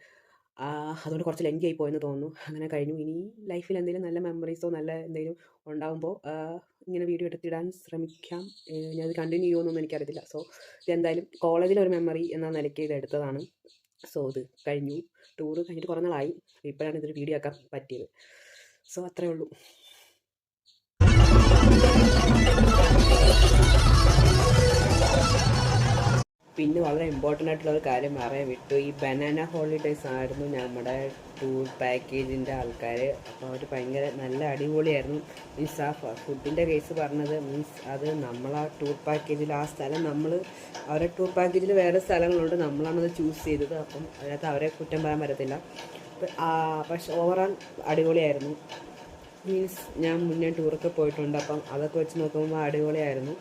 S1: അതുകൊണ്ട് കുറച്ച് ലെങ്തി ആയി പോയെന്ന് തോന്നുന്നു. അങ്ങനെ കഴിഞ്ഞു. ഇനി ലൈഫിൽ എന്തെങ്കിലും നല്ല മെമ്മറീസോ നല്ല എന്തെങ്കിലും ഉണ്ടാകുമ്പോൾ ഇങ്ങനെ വീഡിയോ എടുത്തിടാൻ ശ്രമിക്കാം. ഞാനത് കണ്ടിന്യൂ ചെയ്യുമെന്നൊന്നും എനിക്കറിയത്തില്ല. സോ ഇതെന്തായാലും കോളേജിലൊരു മെമ്മറി എന്ന നിലയ്ക്ക് ഇത് എടുത്തതാണ്. സോ ഇത് കഴിഞ്ഞു. ടൂറ് കഴിഞ്ഞിട്ട് കുറേ നാളായി. ഇപ്പോഴാണ് ഇതൊരു വീഡിയോ ആക്കാൻ പറ്റിയത്. സോ അത്രയേ ഉള്ളൂ. പിന്നെ വളരെ ഇമ്പോർട്ടൻ്റ് ആയിട്ടുള്ള ഒരു കാര്യം പറയാൻ വിട്ടു. ഈ ബനാന ഹോളിഡേയ്സ് ആയിരുന്നു നമ്മുടെ ടൂർ പാക്കേജിൻ്റെ ആൾക്കാർ. അപ്പോൾ അവർ ഭയങ്കര നല്ല അടിപൊളിയായിരുന്നു. മീൻസ് ആ ഫുഡിൻ്റെ കേസ് പറഞ്ഞത് മീൻസ് അത് നമ്മളാ ടൂർ പാക്കേജിൽ ആ സ്ഥലം അവരുടെ ടൂർ പാക്കേജിൽ വേറെ സ്ഥലങ്ങളുണ്ട്, നമ്മളാണത് ചൂസ് ചെയ്തത്. അപ്പം അതിനകത്ത് അവരെ കുറ്റം പറയാൻ പറ്റത്തില്ല. പക്ഷെ ഓവറോൾ അടിപൊളിയായിരുന്നു. മീൻസ് ഞാൻ മുന്നേ ടൂറൊക്കെ പോയിട്ടുണ്ട്. അപ്പം അതൊക്കെ വെച്ച് നോക്കുമ്പോൾ അടിപൊളിയായിരുന്നു.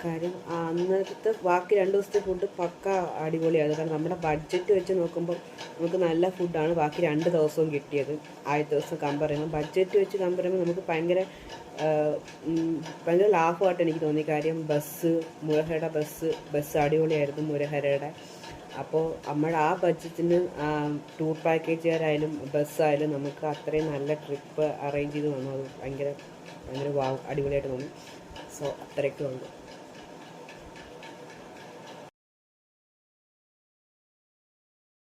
S1: കാര്യം അന്നത്തെ ബാക്കി 2 ദിവസത്തെ ഫുഡ് പക്ക അടിപൊളിയായിരുന്നു. കാരണം നമ്മുടെ ബഡ്ജറ്റ് വെച്ച് നോക്കുമ്പോൾ നമുക്ക് നല്ല ഫുഡാണ് ബാക്കി 2 ദിവസവും കിട്ടിയത്. ആദ്യത്തെ ദിവസം കമ്പയർ ചെയ്യുമ്പോൾ ബഡ്ജറ്റ് വെച്ച് കമ്പയർ ചെയ്യുമ്പോൾ നമുക്ക് ഭയങ്കര ലാഭമായിട്ട് എനിക്ക് തോന്നി. കാര്യം മുരഹരയുടെ ബസ് അടിപൊളിയായിരുന്നു മുരഹരയുടെ. അപ്പോൾ നമ്മുടെ ആ ബഡ്ജറ്റിന് ടൂർ പാക്കേജുകാരായാലും ബസ്സായാലും നമുക്ക് അത്രയും നല്ല ട്രിപ്പ് അറേഞ്ച് ചെയ്ത് വന്നു. അത് ഭയങ്കര അടിപൊളിയായിട്ട് തോന്നി. സോ അത്രയൊക്കെ ഉണ്ട്.